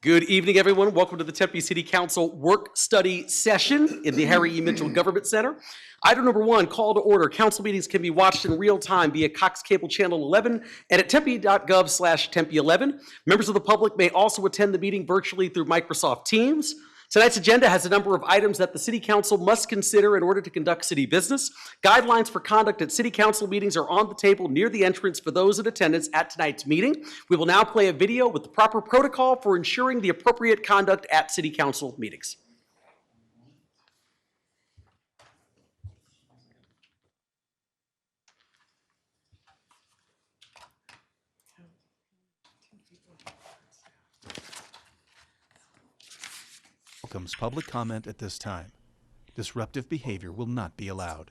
Good evening, everyone. Welcome to the Tempe City Council work study session in the Harry E. Mitchell Government Center. Item number 1, call to order. Council meetings can be watched in real time via Cox Cable Channel 11 and at tempe.gov/tempe11. Members of the public may also attend the meeting virtually through Microsoft Teams. Tonight's agenda has a number of items that the City Council must consider in order to conduct city business. Guidelines for conduct at City Council meetings are on the table near the entrance for those in attendance at tonight's meeting. We will now play a video with the proper protocol for ensuring the appropriate conduct at City Council meetings. Welcomes public comment at this time. Disruptive behavior will not be allowed.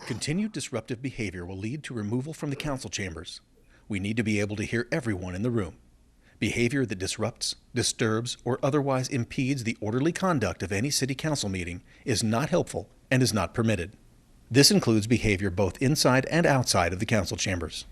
Continued disruptive behavior will lead to removal from the council chambers. We need to be able to hear everyone in the room. Behavior that disrupts, disturbs, or otherwise impedes the orderly conduct of any city council meeting is not helpful and is not permitted. This includes behavior both inside and outside of the council chambers.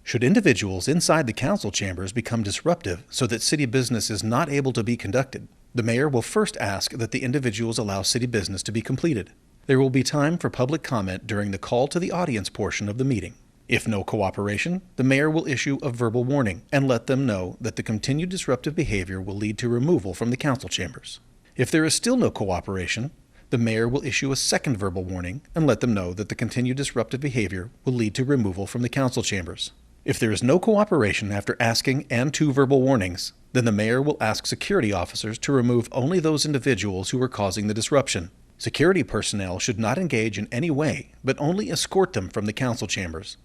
Should individuals inside the council chambers become disruptive so that city business is not able to be conducted, the mayor will first ask that the individuals allow city business to be completed. There will be time for public comment during the call to the audience portion of the meeting. If no cooperation, the mayor will issue a verbal warning and let them know that the continued disruptive behavior will lead to removal from the council chambers. If there is still no cooperation, the mayor will issue a second verbal warning and let them know that the continued disruptive behavior will lead to removal from the council chambers. If there is no cooperation after asking and 2 verbal warnings, then the mayor will ask security officers to remove only those individuals who are causing the disruption. Security personnel should not engage in any way, but only escort them from the council chambers.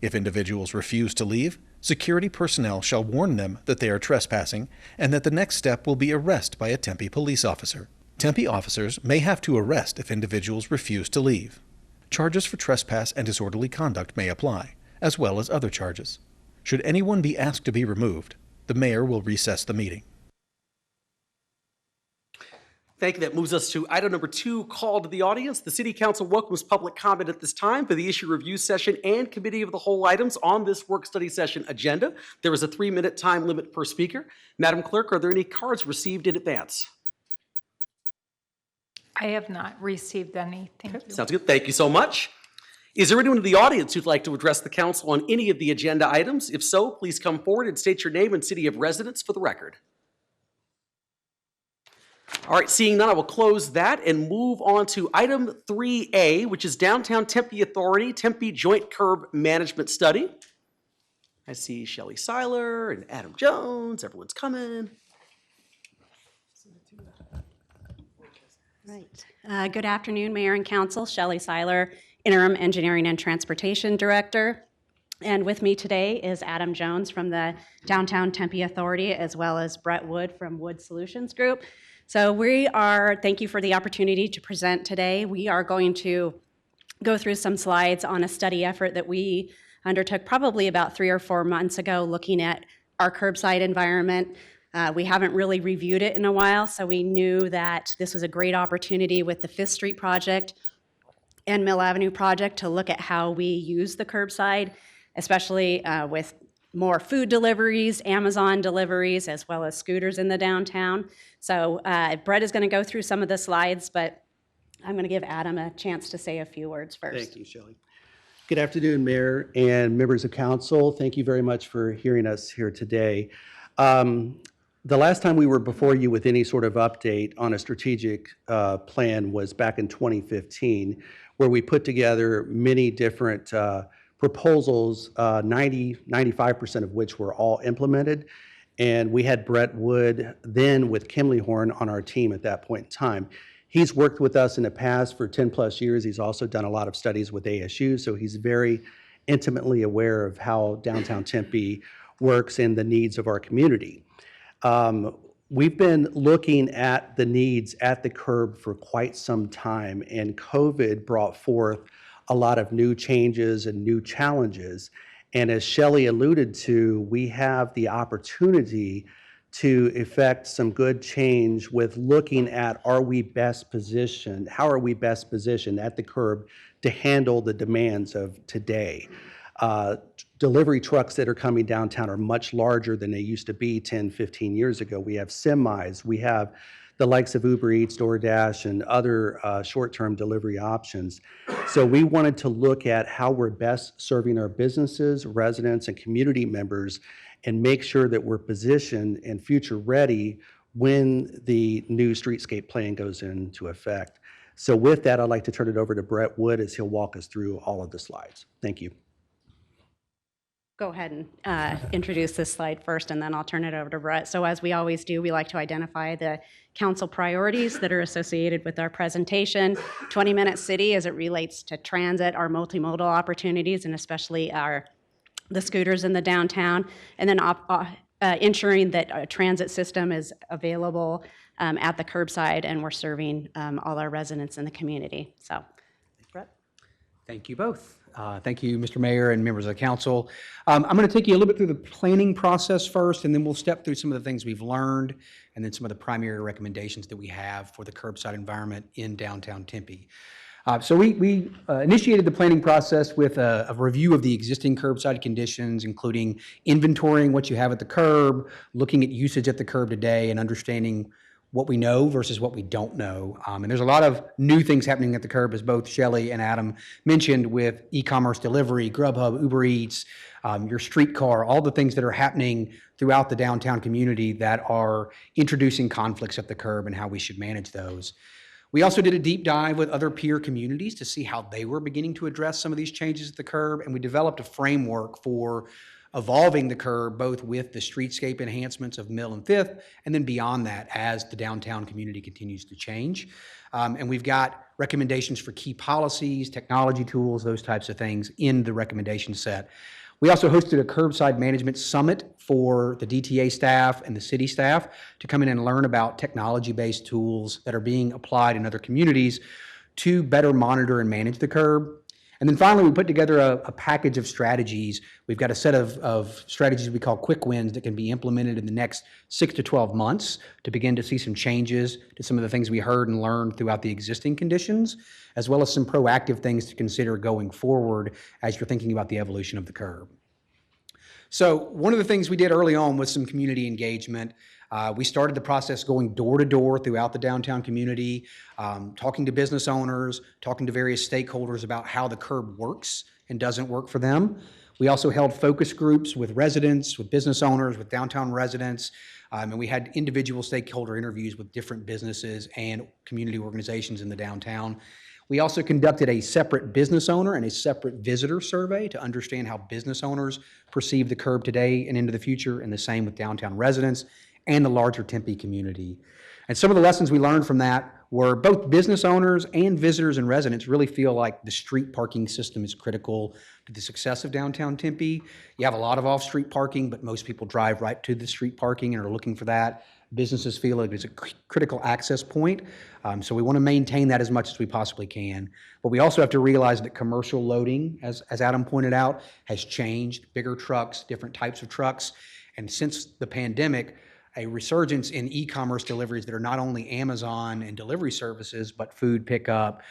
If individuals refuse to leave, security personnel shall warn them that they are trespassing and that the next step will be arrest by a Tempe police officer. Tempe officers may have to arrest if individuals refuse to leave. Charges for trespass and disorderly conduct may apply, as well as other charges. Should anyone be asked to be removed, the mayor will recess the meeting. Thank you. That moves us to item number 2, call to the audience. The City Council welcomes public comment at this time for the issue review session and committee of the whole items on this work study session agenda. There is a 3-minute time limit per speaker. Madam Clerk, are there any cards received in advance? I have not received any. Thank you. Sounds good. Thank you so much. Is there anyone in the audience who'd like to address the council on any of the agenda items? If so, please come forward and state your name and city of residence for the record. All right, seeing none, I will close that and move on to item 3A, which is Downtown Tempe Authority, Tempe Joint Curb Management Study. I see Shelley Seiler and Adam Jones. Everyone's coming. Right. Good afternoon, Mayor and Council. Shelley Seiler, Interim Engineering and Transportation Director. And with me today is Adam Jones from the Downtown Tempe Authority, as well as Brett Wood from Wood Solutions Group. So thank you for the opportunity to present today. We are going to go through some slides on a study effort that we undertook probably about 3 or 4 months ago, looking at our curbside environment. We haven't really reviewed it in a while, so we knew that this was a great opportunity with the 5th Street project and Mill Avenue project to look at how we use the curbside, especially with more food deliveries, Amazon deliveries, as well as scooters in the downtown. So Brett is going to go through some of the slides, but I'm going to give Adam a chance to say a few words first. Thank you, Shelley. Good afternoon, Mayor and members of Council. Thank you very much for hearing us here today. The last time we were before you with any sort of update on a strategic plan was back in 2015, where we put together many different proposals, 95% of which were all implemented. And we had Brett Wood then with Kimley Horn on our team at that point in time. He's worked with us in the past for 10 plus years. He's also done a lot of studies with ASU, so he's very intimately aware of how downtown Tempe works and the needs of our community. We've been looking at the needs at the curb for quite some time, and COVID brought forth a lot of new changes and new challenges. And as Shelley alluded to, we have the opportunity to effect some good change with looking at how are we best positioned at the curb to handle the demands of today. delivery trucks that are coming downtown are much larger than they used to be 10, 15 years ago. We have semis, we have the likes of Uber Eats, DoorDash, and other short-term delivery options. So we wanted to look at how we're best serving our businesses, residents, and community members, and make sure that we're positioned and future-ready when the new streetscape plan goes into effect. So with that, I'd like to turn it over to Brett Wood as he'll walk us through all of the slides. Thank you. Go ahead and introduce this slide first, and then I'll turn it over to Brett. So as we always do, we like to identify the council priorities that are associated with our presentation. 20-minute city as it relates to transit, our multimodal opportunities, and especially the scooters in the downtown, and then ensuring that a transit system is available at the curbside, and we're serving all our residents in the community. So, Brett. Thank you both. Thank you, Mr. Mayor and members of the council. I'm going to take you a little bit through the planning process first, and then we'll step through some of the things we've learned, and then some of the primary recommendations that we have for the curbside environment in downtown Tempe. So we initiated the planning process with a review of the existing curbside conditions, including inventorying what you have at the curb, looking at usage at the curb today, and understanding what we know versus what we don't know. And there's a lot of new things happening at the curb, as both Shelley and Adam mentioned, with e-commerce delivery, Grubhub, Uber Eats, your streetcar, all the things that are happening throughout the downtown community that are introducing conflicts at the curb and how we should manage those. We also did a deep dive with other peer communities to see how they were beginning to address some of these changes at the curb, and we developed a framework for evolving the curb, both with the streetscape enhancements of Mill and Fifth, and then beyond that as the downtown community continues to change. And we've got recommendations for key policies, technology tools, those types of things in the recommendation set. We also hosted a curbside management summit for the DTA staff and the city staff to come in and learn about technology-based tools that are being applied in other communities to better monitor and manage the curb. And then finally, we put together a package of strategies. We've got a set of strategies we call quick wins that can be implemented in the next 6 to 12 months to begin to see some changes to some of the things we heard and learned throughout the existing conditions, as well as some proactive things to consider going forward as you're thinking about the evolution of the curb. So one of the things we did early on was some community engagement. We started the process going door to door throughout the downtown community, talking to business owners, talking to various stakeholders about how the curb works and doesn't work for them. We also held focus groups with residents, with business owners, with downtown residents, and we had individual stakeholder interviews with different businesses and community organizations in the downtown. We also conducted a separate business owner and a separate visitor survey to understand how business owners perceive the curb today and into the future, and the same with downtown residents and the larger Tempe community. And some of the lessons we learned from that were both business owners and visitors and residents really feel like the street parking system is critical to the success of downtown Tempe. You have a lot of off-street parking, but most people drive right to the street parking and are looking for that. Businesses feel like it's a critical access point, so we want to maintain that as much as we possibly can. But we also have to realize that commercial loading, as Adam pointed out, has changed. Bigger trucks, different types of trucks, and since the pandemic, a resurgence in e-commerce deliveries that are not only Amazon and delivery services, but food pickup,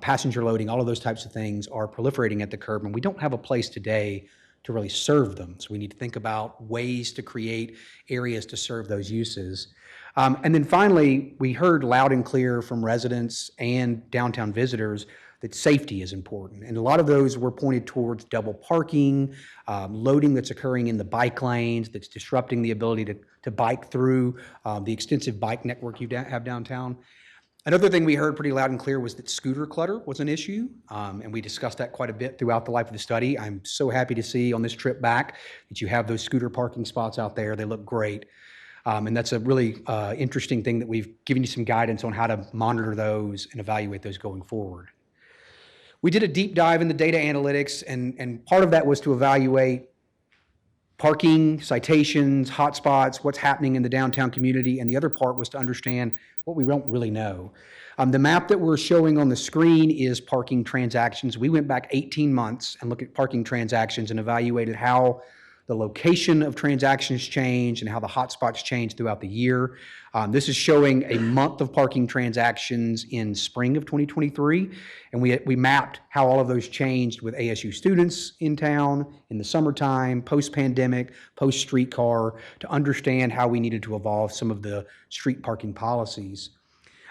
passenger loading, all of those types of things are proliferating at the curb, and we don't have a place today to really serve them. So we need to think about ways to create areas to serve those uses. And then finally, we heard loud and clear from residents and downtown visitors that safety is important. And a lot of those were pointed towards double parking, loading that's occurring in the bike lanes, that's disrupting the ability to bike through the extensive bike network you have downtown. Another thing we heard pretty loud and clear was that scooter clutter was an issue, and we discussed that quite a bit throughout the life of the study. I'm so happy to see on this trip back that you have those scooter parking spots out there. They look great, and that's a really interesting thing that we've given you some guidance on how to monitor those and evaluate those going forward. We did a deep dive into data analytics, and part of that was to evaluate parking, citations, hotspots, what's happening in the downtown community, and the other part was to understand what we don't really know. The map that we're showing on the screen is parking transactions. We went back 18 months and looked at parking transactions and evaluated how the location of transactions change and how the hotspots change throughout the year. This is showing a month of parking transactions in spring of 2023, and we mapped how all of those changed with ASU students in town in the summertime, post-pandemic, post-streetcar, to understand how we needed to evolve some of the street parking policies.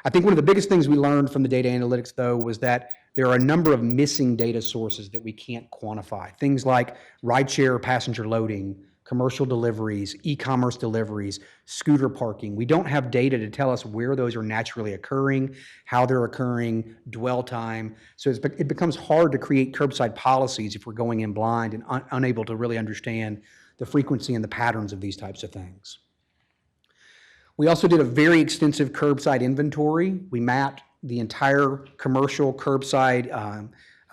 I think one of the biggest things we learned from the data analytics, though, was that there are a number of missing data sources that we can't quantify. Things like rideshare passenger loading, commercial deliveries, e-commerce deliveries, scooter parking. We don't have data to tell us where those are naturally occurring, how they're occurring, dwell time. So it becomes hard to create curbside policies if we're going in blind and unable to really understand the frequency and the patterns of these types of things. We also did a very extensive curbside inventory. We mapped the entire commercial curbside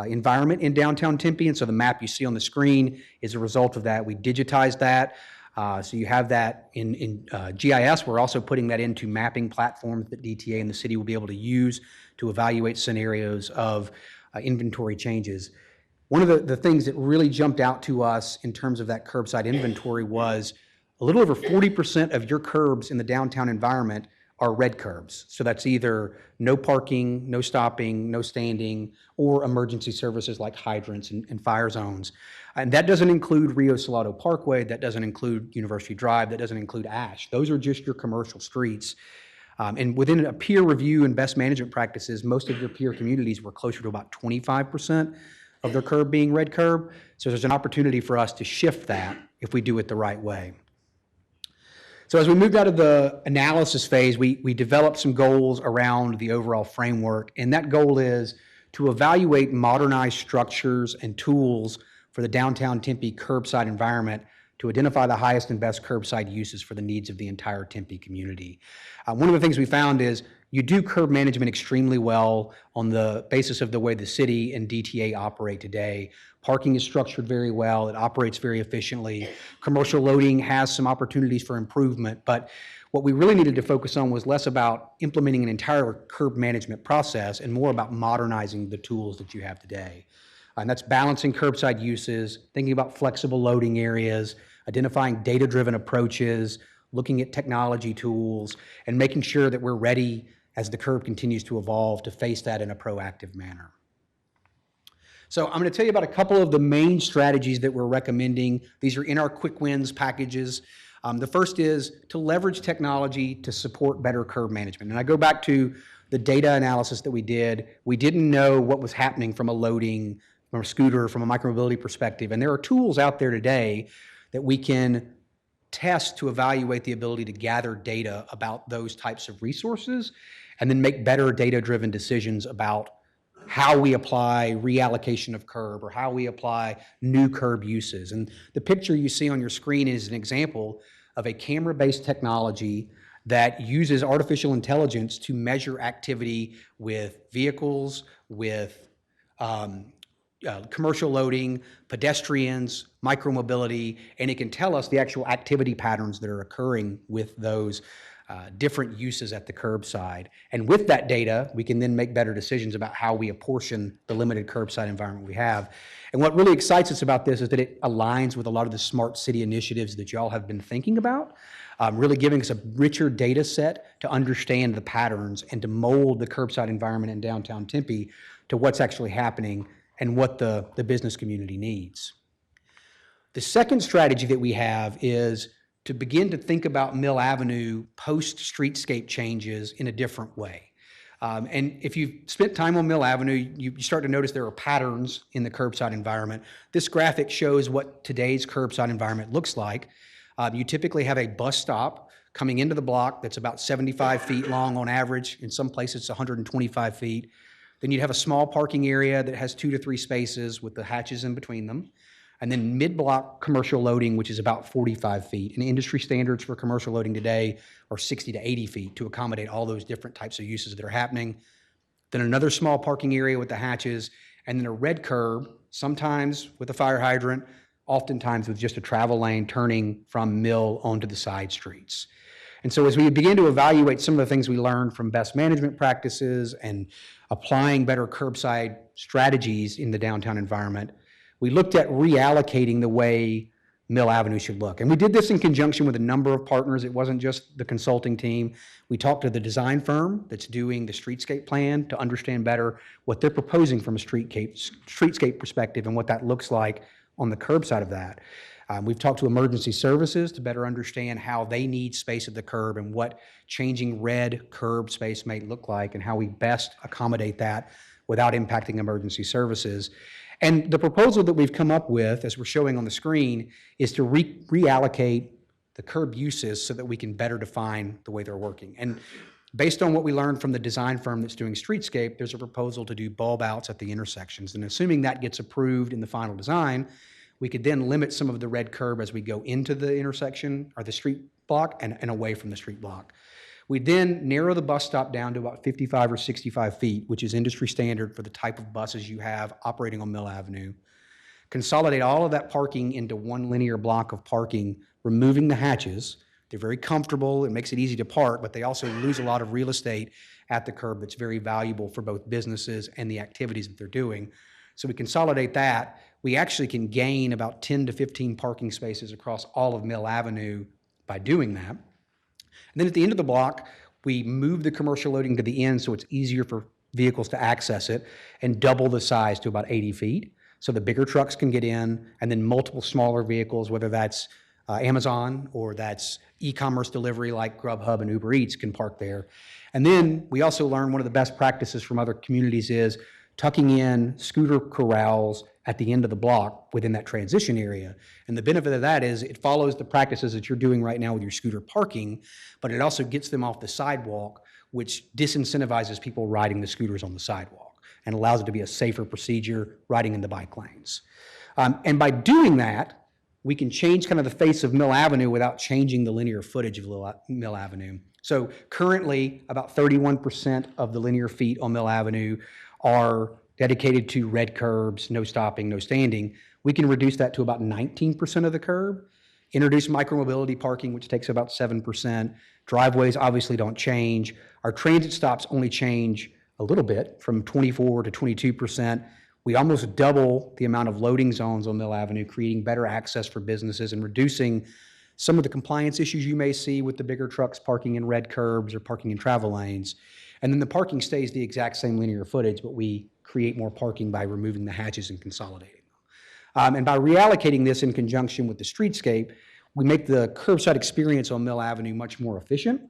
environment in downtown Tempe, and so the map you see on the screen is a result of that. We digitized that, so you have that in GIS. We're also putting that into mapping platforms that DTA and the city will be able to use to evaluate scenarios of inventory changes. One of the things that really jumped out to us in terms of that curbside inventory was a little over 40% of your curbs in the downtown environment are red curbs. So that's either no parking, no stopping, no standing, or emergency services like hydrants and fire zones. And that doesn't include Rio Salado Parkway, that doesn't include University Drive, that doesn't include Ash. Those are just your commercial streets. And within a peer review and best management practices, most of your peer communities were closer to about 25% of their curb being red curb. So there's an opportunity for us to shift that if we do it the right way. So as we moved out of the analysis phase, we developed some goals around the overall framework, and that goal is to evaluate modernized structures and tools for the downtown Tempe curbside environment to identify the highest and best curbside uses for the needs of the entire Tempe community. One of the things we found is you do curb management extremely well on the basis of the way the city and DTA operate today. Parking is structured very well. It operates very efficiently. Commercial loading has some opportunities for improvement, but what we really needed to focus on was less about implementing an entire curb management process and more about modernizing the tools that you have today. And that's balancing curbside uses, thinking about flexible loading areas, identifying data-driven approaches, looking at technology tools, and making sure that we're ready as the curb continues to evolve to face that in a proactive manner. So I'm going to tell you about a couple of the main strategies that we're recommending. These are in our quick wins packages. The first is to leverage technology to support better curb management. And I go back to the data analysis that we did. We didn't know what was happening from a loading, from a scooter, from a micromobility perspective. And there are tools out there today that we can test to evaluate the ability to gather data about those types of resources and then make better data-driven decisions about how we apply reallocation of curb or how we apply new curb uses. And the picture you see on your screen is an example of a camera-based technology that uses artificial intelligence to measure activity with vehicles, with commercial loading, pedestrians, micromobility, and it can tell us the actual activity patterns that are occurring with those different uses at the curbside. And with that data, we can then make better decisions about how we apportion the limited curbside environment we have. And what really excites us about this is that it aligns with a lot of the smart city initiatives that y'all have been thinking about, really giving us a richer data set to understand the patterns and to mold the curbside environment in downtown Tempe to what's actually happening and what the business community needs. The second strategy that we have is to begin to think about Mill Avenue post-streetscape changes in a different way. And if you've spent time on Mill Avenue, you start to notice there are patterns in the curbside environment. This graphic shows what today's curbside environment looks like. You typically have a bus stop coming into the block that's about 75 feet long on average. In some places, it's 125 feet. Then you'd have a small parking area that has 2 to 3 spaces with the hatches in between them. And then mid-block commercial loading, which is about 45 feet. And industry standards for commercial loading today are 60 to 80 feet to accommodate all those different types of uses that are happening. Then another small parking area with the hatches, and then a red curb, sometimes with a fire hydrant, oftentimes with just a travel lane turning from Mill onto the side streets. And so as we begin to evaluate some of the things we learned from best management practices and applying better curbside strategies in the downtown environment, we looked at reallocating the way Mill Avenue should look. And we did this in conjunction with a number of partners. It wasn't just the consulting team. We talked to the design firm that's doing the streetscape plan to understand better what they're proposing from a streetscape perspective and what that looks like on the curb side of that. We've talked to emergency services to better understand how they need space at the curb and what changing red curb space may look like and how we best accommodate that without impacting emergency services. And the proposal that we've come up with, as we're showing on the screen, is to reallocate the curb uses so that we can better define the way they're working. And based on what we learned from the design firm that's doing streetscape, there's a proposal to do bulb outs at the intersections. And assuming that gets approved in the final design, we could then limit some of the red curb as we go into the intersection or the street block and away from the street block. We then narrow the bus stop down to about 55 or 65 feet, which is industry standard for the type of buses you have operating on Mill Avenue. Consolidate all of that parking into one linear block of parking, removing the hatches. They're very comfortable. It makes it easy to park, but they also lose a lot of real estate at the curb that's very valuable for both businesses and the activities that they're doing. So we consolidate that. We actually can gain about 10 to 15 parking spaces across all of Mill Avenue by doing that. And then at the end of the block, we move the commercial loading to the end so it's easier for vehicles to access it and double the size to about 80 feet. So the bigger trucks can get in, and then multiple smaller vehicles, whether that's Amazon or that's e-commerce delivery like Grubhub and Uber Eats, can park there. And then we also learned one of the best practices from other communities is tucking in scooter corrals at the end of the block within that transition area. And the benefit of that is it follows the practices that you're doing right now with your scooter parking, but it also gets them off the sidewalk, which disincentivizes people riding the scooters on the sidewalk and allows it to be a safer procedure riding in the bike lanes. And by doing that, we can change kind of the face of Mill Avenue without changing the linear footage of Mill Avenue. So currently, about 31% of the linear feet on Mill Avenue are dedicated to red curbs, no stopping, no standing. We can reduce that to about 19% of the curb, introduce micromobility parking, which takes about 7%. Driveways obviously don't change. Our transit stops only change a little bit from 24 to 22%. We almost double the amount of loading zones on Mill Avenue, creating better access for businesses and reducing some of the compliance issues you may see with the bigger trucks parking in red curbs or parking in travel lanes. And then the parking stays the exact same linear footage, but we create more parking by removing the hatches and consolidating them. And by reallocating this in conjunction with the streetscape, we make the curbside experience on Mill Avenue much more efficient,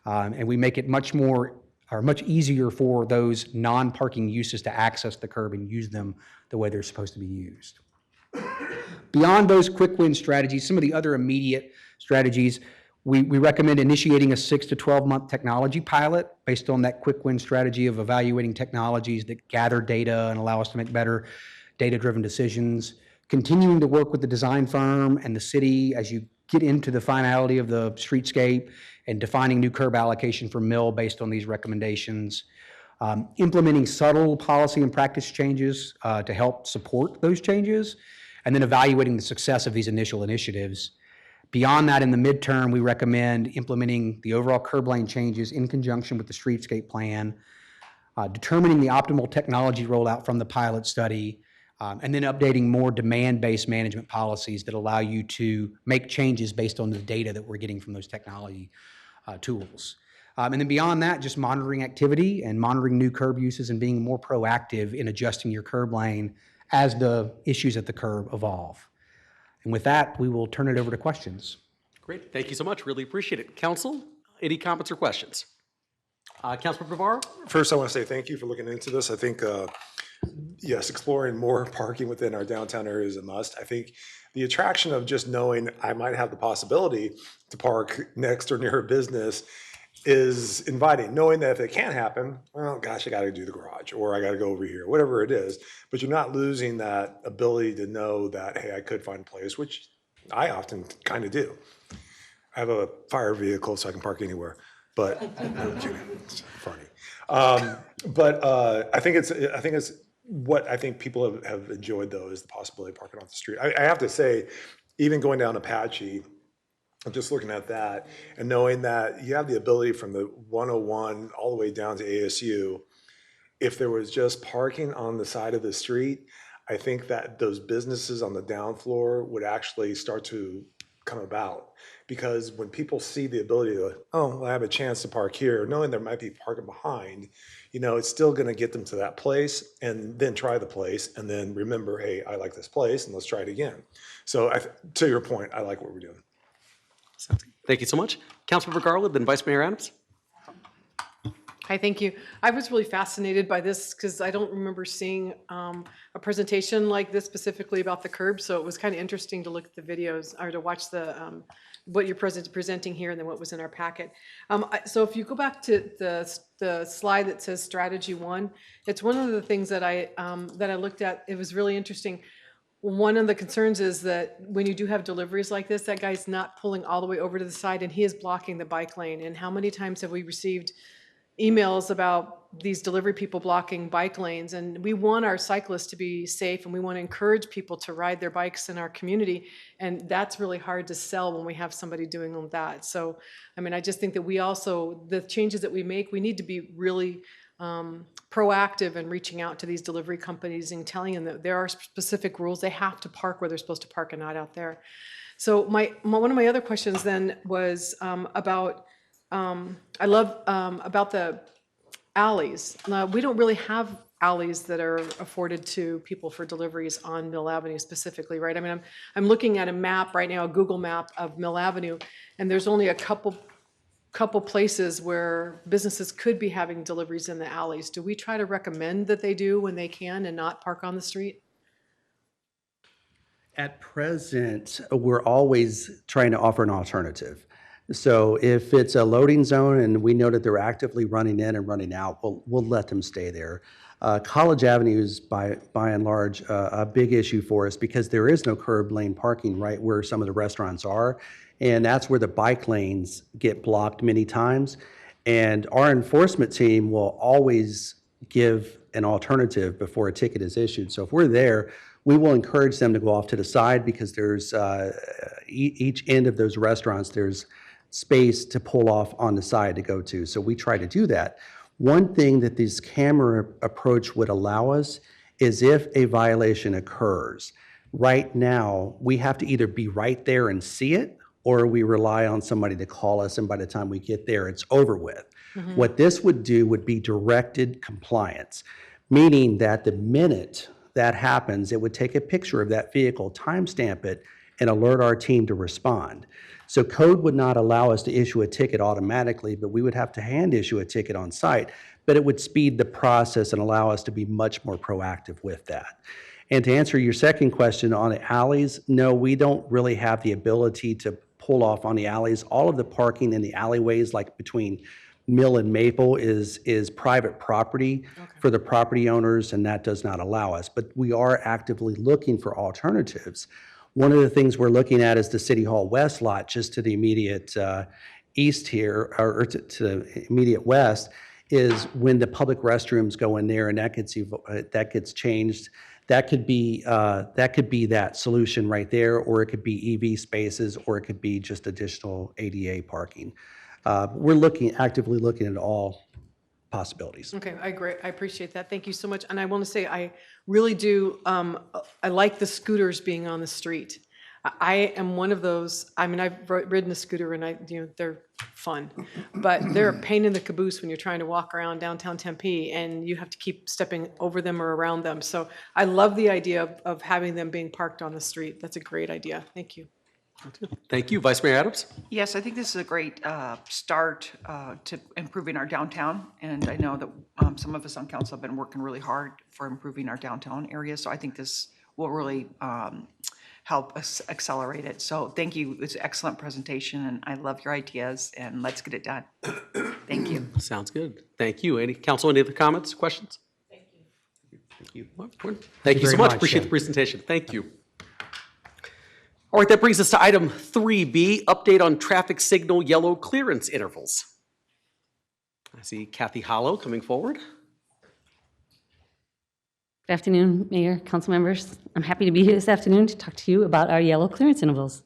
and we make it much easier for those non-parking uses to access the curb and use them the way they're supposed to be used. Beyond those quick win strategies, some of the other immediate strategies, we recommend initiating a 6 to 12-month technology pilot based on that quick win strategy of evaluating technologies that gather data and allow us to make better data-driven decisions. Continuing to work with the design firm and the city as you get into the finality of the streetscape and defining new curb allocation for Mill based on these recommendations. Implementing subtle policy and practice changes to help support those changes, and then evaluating the success of these initial initiatives. Beyond that, in the midterm, we recommend implementing the overall curb lane changes in conjunction with the streetscape plan, determining the optimal technology rollout from the pilot study, and then updating more demand-based management policies that allow you to make changes based on the data that we're getting from those technology tools. And then beyond that, just monitoring activity and monitoring new curb uses and being more proactive in adjusting your curb lane as the issues at the curb evolve. And with that, we will turn it over to questions. Great, thank you so much, really appreciate it. Council, any comments or questions? Councilmember Navarro? First, I want to say thank you for looking into this. I think, yes, exploring more parking within our downtown area is a must. I think the attraction of just knowing I might have the possibility to park next or near a business is inviting, knowing that if it can't happen, well, gosh, I got to do the garage or I got to go over here, whatever it is. But you're not losing that ability to know that, hey, I could find a place, which I often kind of do. I have a fire vehicle, so I can park anywhere. But no kidding, it's funny. I think it's what I think people have enjoyed though is the possibility of parking off the street. I have to say, even going down Apache, I'm just looking at that and knowing that you have the ability from the 101 all the way down to ASU. If there was just parking on the side of the street, I think that those businesses on the down floor would actually start to come about. Because when people see the ability to, oh, well, I have a chance to park here, knowing there might be parking behind, it's still going to get them to that place and then try the place and then remember, hey, I like this place and let's try it again. So to your point, I like what we're doing. Thank you so much. Councilmember Garland, then Vice Mayor Adams. Hi, thank you. I was really fascinated by this because I don't remember seeing a presentation like this specifically about the curb. So it was kind of interesting to look at the videos or to watch the what you're presenting here and then what was in our packet. So if you go back to the slide that says strategy 1, it's one of the things that I looked at. It was really interesting. One of the concerns is that when you do have deliveries like this, that guy's not pulling all the way over to the side and he is blocking the bike lane. And how many times have we received emails about these delivery people blocking bike lanes? And we want our cyclists to be safe and we want to encourage people to ride their bikes in our community. And that's really hard to sell when we have somebody doing that. So, I mean, I just think that we also, the changes that we make, we need to be really proactive in reaching out to these delivery companies and telling them that there are specific rules. They have to park where they're supposed to park and not out there. So one of my other questions then was about, I love about the alleys. We don't really have alleys that are afforded to people for deliveries on Mill Avenue specifically, right? I mean, I'm looking at a map right now, a Google map of Mill Avenue, and there's only a couple places where businesses could be having deliveries in the alleys. Do we try to recommend that they do when they can and not park on the street? At present, we're always trying to offer an alternative. So if it's a loading zone and we know that they're actively running in and running out, we'll let them stay there. College Avenue is by and large a big issue for us because there is no curb lane parking right where some of the restaurants are. And that's where the bike lanes get blocked many times. And our enforcement team will always give an alternative before a ticket is issued. So if we're there, we will encourage them to go off to the side because there's each end of those restaurants, there's space to pull off on the side to go to. So we try to do that. One thing that this camera approach would allow us is if a violation occurs. Right now, we have to either be right there and see it, or we rely on somebody to call us, and by the time we get there, it's over with. Mm-hmm. What this would do would be directed compliance, meaning that the minute that happens, it would take a picture of that vehicle, timestamp it, and alert our team to respond. So code would not allow us to issue a ticket automatically, but we would have to hand issue a ticket on site, but it would speed the process and allow us to be much more proactive with that. And to answer your second question on the alleys, no, we don't really have the ability to pull off on the alleys. All of the parking in the alleyways, like between Mill and Maple, is private property for the property owners, and that does not allow us. But we are actively looking for alternatives. One of the things we're looking at is the City Hall West lot, just to the immediate east here, or to the immediate west, is when the public restrooms go in there and that gets changed. That could be that solution right there, or it could be EV spaces, or it could be just additional ADA parking. We're actively looking at all possibilities. Okay, I agree. I appreciate that. Thank you so much. And I want to say, I really do, I like the scooters being on the street. I am one of those. I mean, I've ridden a scooter and they're fun, but they're a pain in the caboose when you're trying to walk around downtown Tempe and you have to keep stepping over them or around them. So I love the idea of having them being parked on the street. That's a great idea. Thank you. Thank you. Vice Mayor Adams? Yes, I think this is a great start to improving our downtown. And I know that some of us on council have been working really hard for improving our downtown area. So I think this will really help us accelerate it. So thank you. It's an excellent presentation, and I love your ideas, and let's get it done. Thank you. Sounds good. Thank you. Any other comments, questions? Thank you. Thank you so much. Appreciate the presentation. Thank you. All right, that brings us to item 3B, update on traffic signal yellow clearance intervals. I see Kathy Hollow coming forward. Good afternoon, Mayor, council members. I'm happy to be here this afternoon to talk to you about our yellow clearance intervals.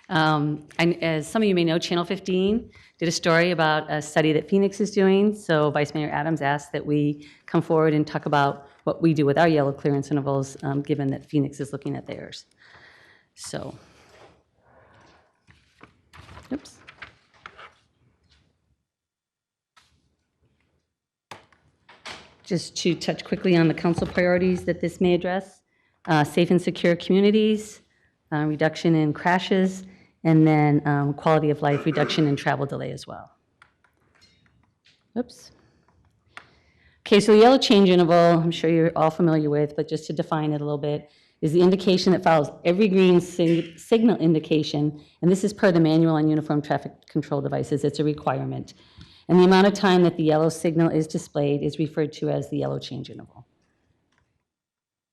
As some of you may know, Channel 15 did a story about a study that Phoenix is doing. So Vice Mayor Adams asked that we come forward and talk about what we do with our yellow clearance intervals, given that Phoenix is looking at theirs. So, oops. Just to touch quickly on the council priorities that this may address, safe and secure communities, reduction in crashes, and then quality of life, reduction in travel delay as well. Oops. Okay, so the yellow change interval, I'm sure you're all familiar with, but just to define it a little bit, is the indication that follows every green signal indication, and this is per the manual on uniform traffic control devices. It's a requirement. And the amount of time that the yellow signal is displayed is referred to as the yellow change interval.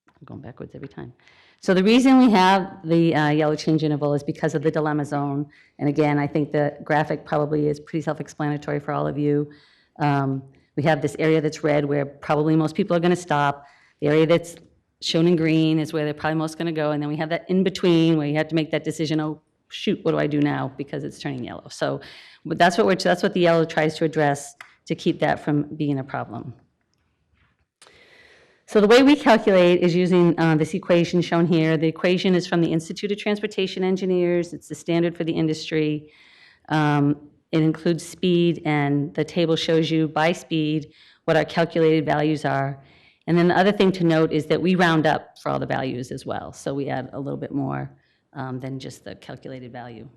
I'm going backwards every time. So the reason we have the yellow change interval is because of the dilemma zone. And again, I think the graphic probably is pretty self-explanatory for all of you. We have this area that's red where probably most people are going to stop. The area that's shown in green is where they're probably most going to go. And then we have that in between where you have to make that decision, oh, shoot, what do I do now? Because it's turning yellow. So that's what the yellow tries to address to keep that from being a problem. So the way we calculate is using this equation shown here. The equation is from the Institute of Transportation Engineers. It's the standard for the industry. It includes speed, and the table shows you by speed what our calculated values are. And then the other thing to note is that we round up for all the values as well. So we add a little bit more than just the calculated value.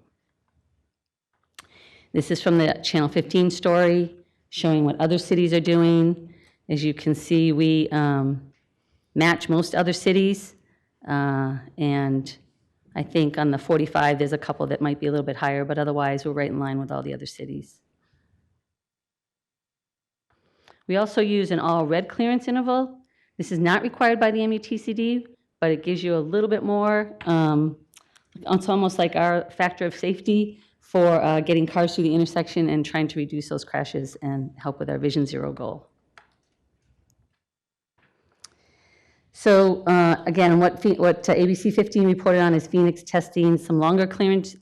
This is from the Channel 15 story, showing what other cities are doing. As you can see, we match most other cities, and I think on the 45, there's a couple that might be a little bit higher, but otherwise, we're right in line with all the other cities. We also use an all-red clearance interval. This is not required by the MUTCD, but it gives you a little bit more. It's almost like our factor of safety for getting cars through the intersection and trying to reduce those crashes and help with our Vision Zero goal. So again, what ABC 15 reported on is Phoenix testing some longer clearance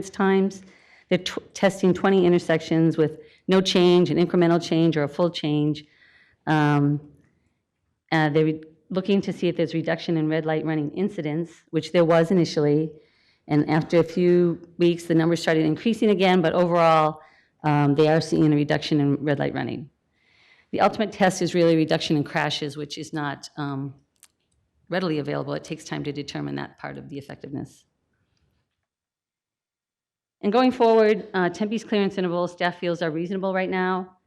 times. They're testing 20 intersections with no change, an incremental change, or a full change. They're looking to see if there's reduction in red light running incidents, which there was initially. And after a few weeks, the numbers started increasing again, but overall, they are seeing a reduction in red light running. The ultimate test is really reduction in crashes, which is not readily available. It takes time to determine that part of the effectiveness. And going forward, Tempe's clearance intervals, staff feels are reasonable right now.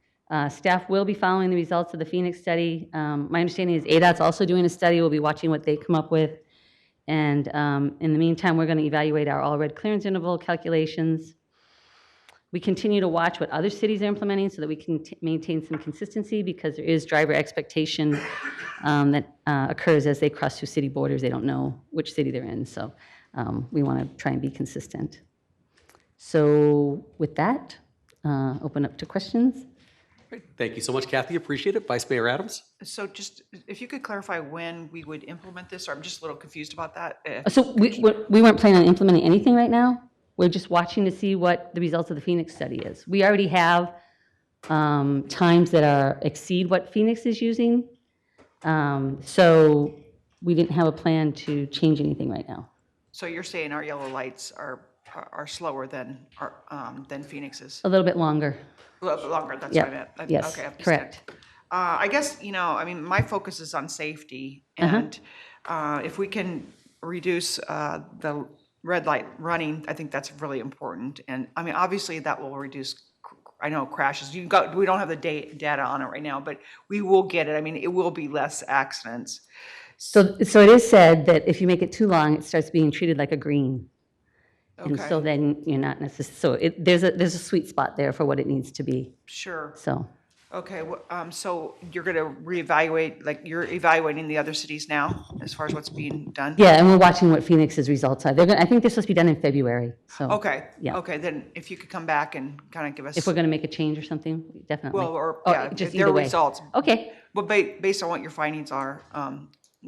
Staff will be following the results of the Phoenix study. My understanding is ADOT's also doing a study. We'll be watching what they come up with. And in the meantime, we're going to evaluate our all-red clearance interval calculations. We continue to watch what other cities are implementing so that we can maintain some consistency, because there is driver expectation that occurs as they cross through city borders. They don't know which city they're in, so we want to try and be consistent. So with that, open up to questions. Great. Thank you so much, Kathy. Appreciate it. Vice Mayor Adams? So just, if you could clarify when we would implement this, or I'm just a little confused about that. So we weren't planning on implementing anything right now. We're just watching to see what the results of the Phoenix study is. We already have times that exceed what Phoenix is using. So we didn't have a plan to change anything right now. So you're saying our yellow lights are slower than Phoenix's? A little bit longer. A little bit longer, that's Yep. what I meant. Yes, Okay, understood. correct. I guess, I mean, my focus is on safety, and if we can reduce the red light running, I think that's really important. And I mean, obviously, that will reduce, I know, crashes. We don't have the data on it right now, but we will get it. I mean, it will be less accidents. So it is said that if you make it too long, it starts being treated like a green. And Okay. so then you're not necessarily, so there's a sweet spot there for what it needs to be, Sure. so. Okay, so you're going to reevaluate, like you're evaluating the other cities now as far as what's being done? Yeah, and we're watching what Phoenix's results are. I think they're supposed to be done in February, so. Okay, Yeah. okay, then if you could come back and kind of give us. If we're going to make a change or something, definitely. Well, or, Oh, yeah, just their either way. results. Okay, Well, based on what your findings are,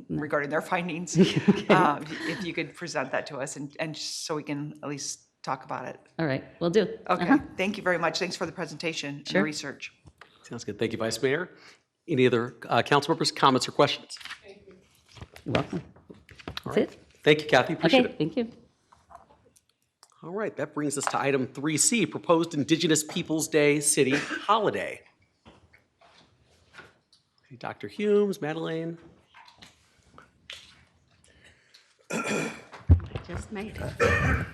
regarding their findings. If you could present that to us and so we can at least talk about it. All right, will do. Okay, thank you very much. Thanks for the presentation and the Sure. research. Sounds good. Thank you, Vice Mayor. Any other council members, comments or questions? You're welcome. All That's right. it. Thank you, Kathy. Appreciate Okay, it. thank you. All right, that brings us to item 3C, proposed Indigenous Peoples' Day city holiday. Dr. Humes, Madeleine. Just made it.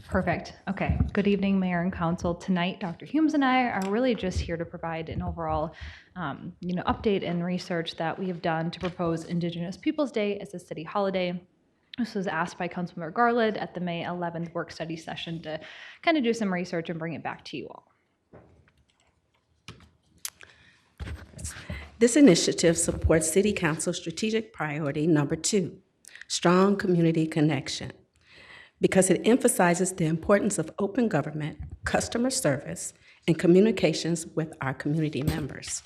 Perfect. Okay. Good evening, Mayor and Council. Tonight, Dr. Humes and I are really just here to provide an overall, update and research that we have done to propose Indigenous Peoples' Day as a city holiday. This was asked by Councilmember Garland at the May 11th work study session to kind of do some research and bring it back to you all. This initiative supports City Council strategic priority number 2, strong community connection, because it emphasizes the importance of open government, customer service, and communications with our community members.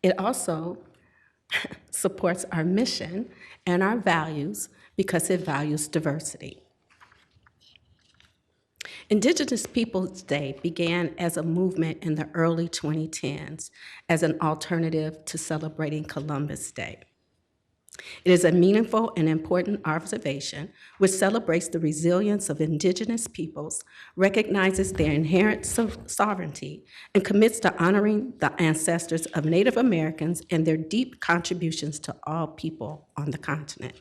It also supports our mission and our values because it values diversity. Indigenous Peoples' Day began as a movement in the early 2010s as an alternative to celebrating Columbus Day. It is a meaningful and important observation which celebrates the resilience of Indigenous peoples, recognizes their inherent sovereignty, and commits to honoring the ancestors of Native Americans and their deep contributions to all people on the continent.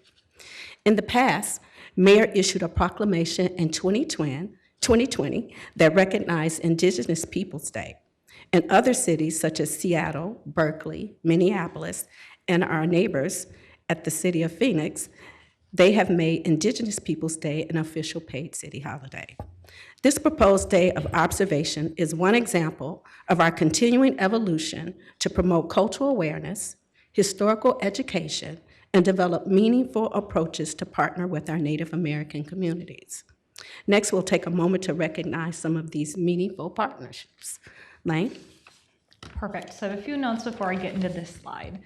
In the past, Mayor issued a proclamation in 2020 that recognized Indigenous Peoples' Day. In other cities such as Seattle, Berkeley, Minneapolis, and our neighbors at the City of Phoenix, they have made Indigenous Peoples' Day an official paid city holiday. This proposed day of observation is one example of our continuing evolution to promote cultural awareness, historical education, and develop meaningful approaches to partner with our Native American communities. Next, we'll take a moment to recognize some of these meaningful partnerships. Lane? Perfect. So a few notes before I get into this slide.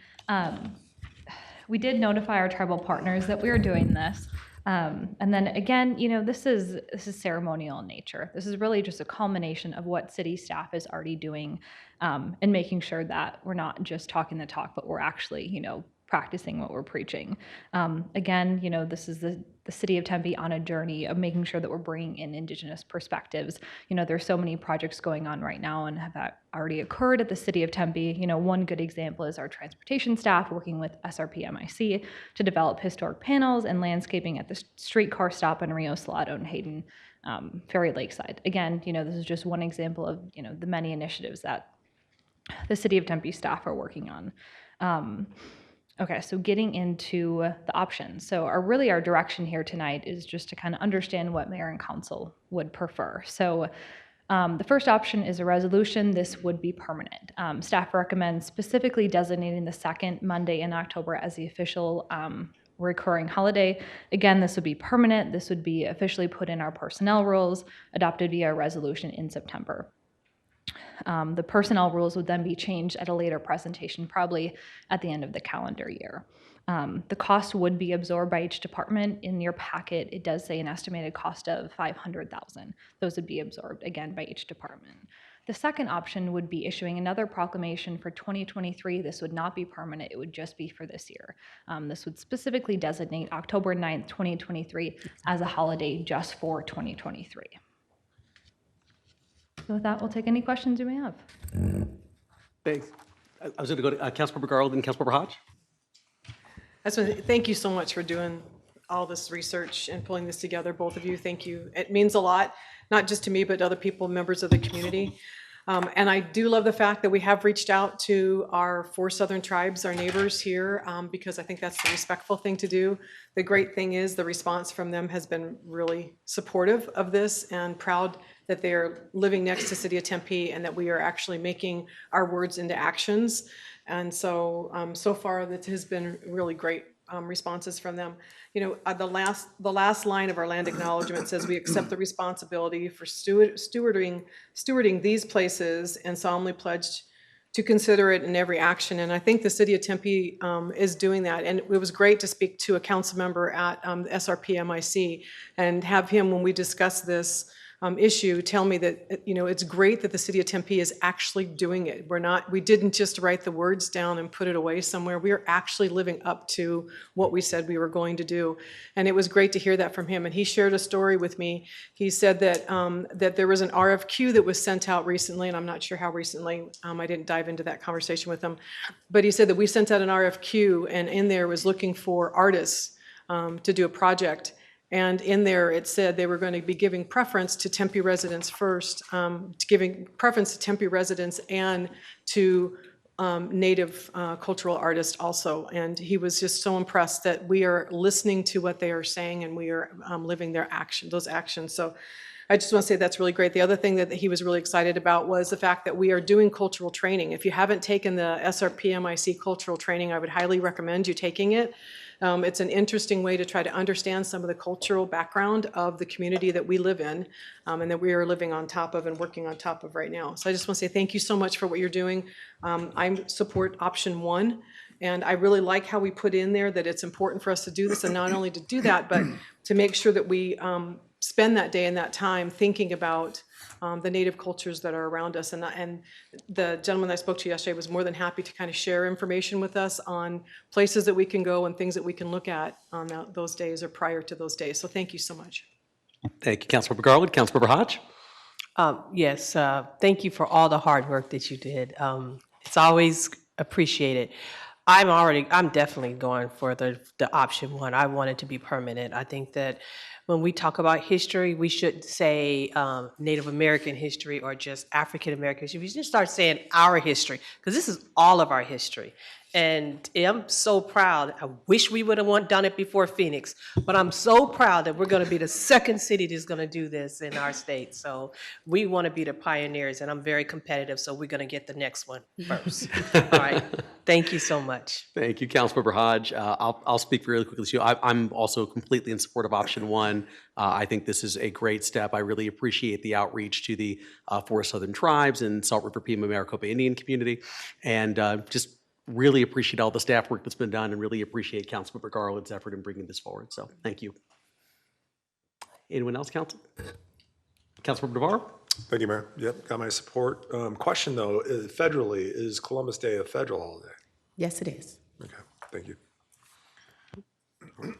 We did notify our tribal partners that we were doing this. And then again, this is ceremonial in nature. This is really just a culmination of what city staff is already doing, and making sure that we're not just talking the talk, but we're actually, practicing what we're preaching. Again, this is the city of Tempe on a journey of making sure that we're bringing in Indigenous perspectives. There's so many projects going on right now and have already occurred at the city of Tempe. One good example is our transportation staff working with SRPMIC to develop historic panels and landscaping at the streetcar stop in Rio Salado and Hayden Ferry Lakeside. Again, this is just one example of, the many initiatives that the city of Tempe staff are working on. Okay, so getting into the options. So our direction here tonight is just to kind of understand what mayor and council would prefer. So the first option is a resolution. This would be permanent. Staff recommends specifically designating the second Monday in October as the official recurring holiday. Again, this would be permanent. This would be officially put in our personnel rules, adopted via resolution in September. The personnel rules would then be changed at a later presentation, probably at the end of the calendar year. The cost would be absorbed by each department. In your packet, it does say an estimated cost of $500,000. Those would be absorbed, again, by each department. The second option would be issuing another proclamation for 2023. This would not be permanent. It would just be for this year. This would specifically designate October 9th, 2023 as a holiday just for 2023. So with that, we'll take any questions you may have. Thanks. I was going to go to Councilmember Garland and Councilmember Hodge. Thank you so much for doing all this research and pulling this together, both of you. Thank you. It means a lot, not just to me, but to other people, members of the community. And I do love the fact that we have reached out to our 4 southern tribes, our neighbors here, because I think that's the respectful thing to do. The great thing is the response from them has been really supportive of this and proud that they are living next to City of Tempe and that we are actually making our words into actions. And so, so far, that has been really great responses from them. The last line of our land acknowledgement says we accept the responsibility for stewarding these places and solemnly pledged to consider it in every action. And I think the city of Tempe is doing that. And it was great to speak to a council member at the SRP MIC and have him, when we discussed this issue, tell me that, it's great that the city of Tempe is actually doing it. We didn't just write the words down and put it away somewhere. We are actually living up to what we said we were going to do. And it was great to hear that from him. And he shared a story with me. He said that that there was an RFQ that was sent out recently, and I'm not sure how recently. I didn't dive into that conversation with him. But he said that we sent out an RFQ, and in there was looking for artists to do a project. And in there, it said they were going to be giving preference to Tempe residents first, giving preference to Tempe residents and to Native cultural artists also. And he was just so impressed that we are listening to what they are saying and we are living those actions. So I just want to say that's really great. The other thing that he was really excited about was the fact that we are doing cultural training. If you haven't taken the SRP MIC cultural training, I would highly recommend you taking it. It's an interesting way to try to understand some of the cultural background of the community that we live in and that we are living on top of and working on top of right now. So I just want to say thank you so much for what you're doing. I support option 1. And I really like how we put in there that it's important for us to do this, and not only to do that, but to make sure that we spend that day and that time thinking about the Native cultures that are around us. And the gentleman I spoke to yesterday was more than happy to kind of share information with us on places that we can go and things that we can look at on those days or prior to those days. So thank you so much. Thank you, Councilmember Garland. Councilmember Hodge? Yes, thank you for all the hard work that you did. It's always appreciated. I'm definitely going for the option 1. I want it to be permanent. I think that when we talk about history, we shouldn't say Native American history or just African American history. We should start saying our history, because this is all of our history. And I'm so proud. I wish we would have done it before Phoenix, but I'm so proud that we're going to be the second city that's going to do this in our state. So we want to be the pioneers, and I'm very competitive, so we're going to get the next one first. All right. Thank you so much. Thank you, Councilmember Hodge. I'll speak really quickly to you. I'm also completely in support of option 1. I think this is a great step. I really appreciate the outreach to the Forest Southern Tribes and Salt River Pima Maricopa Indian community, and just really appreciate all the staff work that's been done, and really appreciate Councilmember Garland's effort in bringing this forward. So thank you. Anyone else, Council? Councilmember Navarro? Thank you, Mayor. Yep, got my support. Question though, federally, is Columbus Day a federal holiday? Yes, it is. Okay, thank you.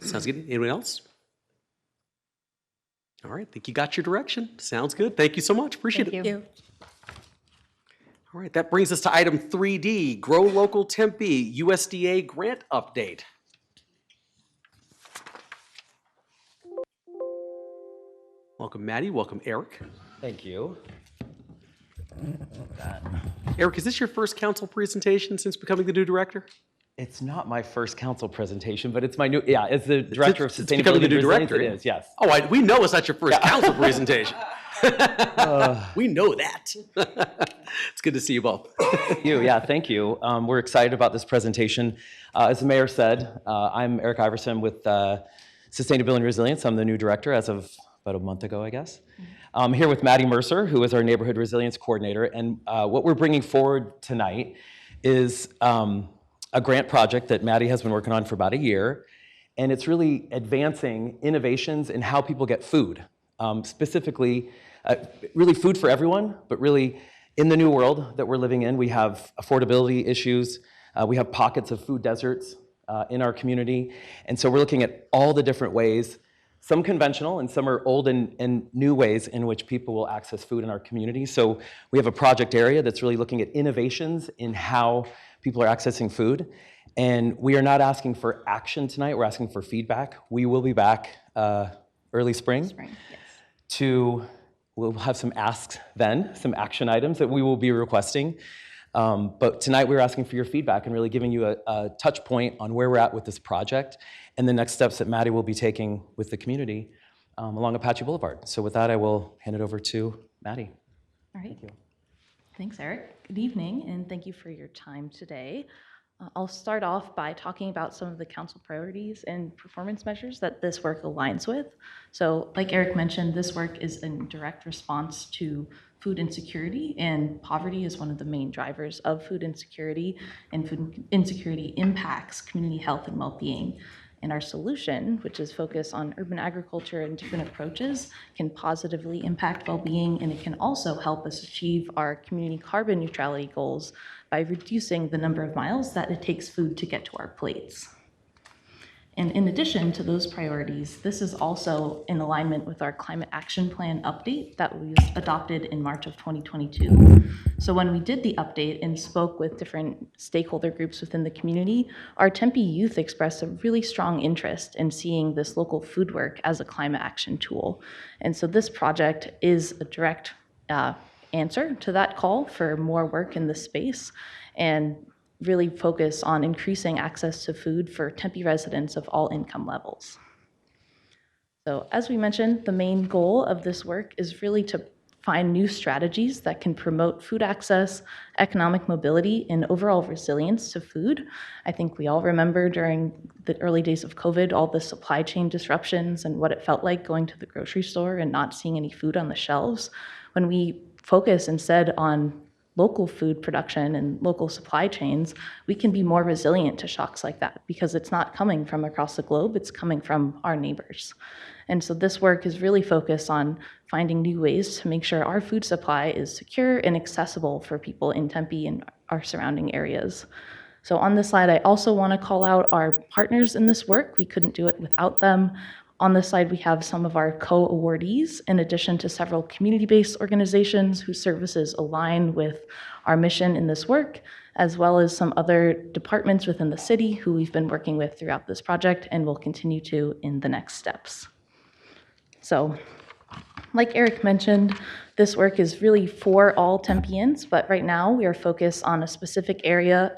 Sounds good. Anyone else? All right, I think you got your direction. Sounds good. Thank you so much. Appreciate it. Thank you. All right, that brings us to item 3D, Grow Local Tempe USDA grant update. Welcome, Maddie. Welcome, Eric. Thank you. Eric, is this your first council presentation since becoming the new director? It's not my first council presentation, but it's my new, as the Director of It's becoming Sustainability the new and Resilience, director. it is, yes. Oh, we know it's not your first council presentation. We know that. It's good to see you both. Thank you. We're excited about this presentation. As the mayor said, I'm Eric Iverson with Sustainability and Resilience. I'm the new director as of about a month ago, I guess. I'm here with Maddie Mercer, who is our Neighborhood Resilience Coordinator. And what we're bringing forward tonight is a grant project that Maddie has been working on for about a year. And it's really advancing innovations in how people get food. Specifically, really food for everyone, but really in the new world that we're living in, we have affordability issues. We have pockets of food deserts in our community. And so we're looking at all the different ways, some conventional and some are old and new ways in which people will access food in our community. So we have a project area that's really looking at innovations in how people are accessing food. And we are not asking for action tonight, we're asking for feedback. We will be back early spring. We'll have some asks then, some action items that we will be requesting. But tonight we're asking for your feedback and really giving you a touch point on where we're at with this project and the next steps that Maddie will be taking with the community along Apache Boulevard. So with that, I will hand it over to Maddie. All right. Thanks, Eric. Good evening, and thank you for your time today. I'll start off by talking about some of the council priorities and performance measures that this work aligns with. So like Eric mentioned, this work is in direct response to food insecurity, and poverty is one of the main drivers of food insecurity, and food insecurity impacts community health and well-being. And our solution, which is focused on urban agriculture and different approaches, can positively impact well-being, and it can also help us achieve our community carbon neutrality goals by reducing the number of miles that it takes food to get to our plates. And in addition to those priorities, this is also in alignment with our Climate Action Plan update that was adopted in March of 2022. So when we did the update and spoke with different stakeholder groups within the community, our Tempe youth expressed a really strong interest in seeing this local food work as a climate action tool. And so this project is a direct answer to that call for more work in this space, and really focus on increasing access to food for Tempe residents of all income levels. So as we mentioned, the main goal of this work is really to find new strategies that can promote food access, economic mobility, and overall resilience to food. I think we all remember during the early days of COVID, all the supply chain disruptions and what it felt like going to the grocery store and not seeing any food on the shelves. When we focus instead on local food production and local supply chains, we can be more resilient to shocks like that because it's not coming from across the globe, it's coming from our neighbors. And so this work is really focused on finding new ways to make sure our food supply is secure and accessible for people in Tempe and our surrounding areas. So on this slide, I also want to call out our partners in this work. We couldn't do it without them. On this slide, we have some of our co-awardees, in addition to several community-based organizations whose services align with our mission in this work, as well as some other departments within the city who we've been working with throughout this project and will continue to in the next steps. So, like Eric mentioned, this work is really for all Tempeans, but right now we are focused on a specific area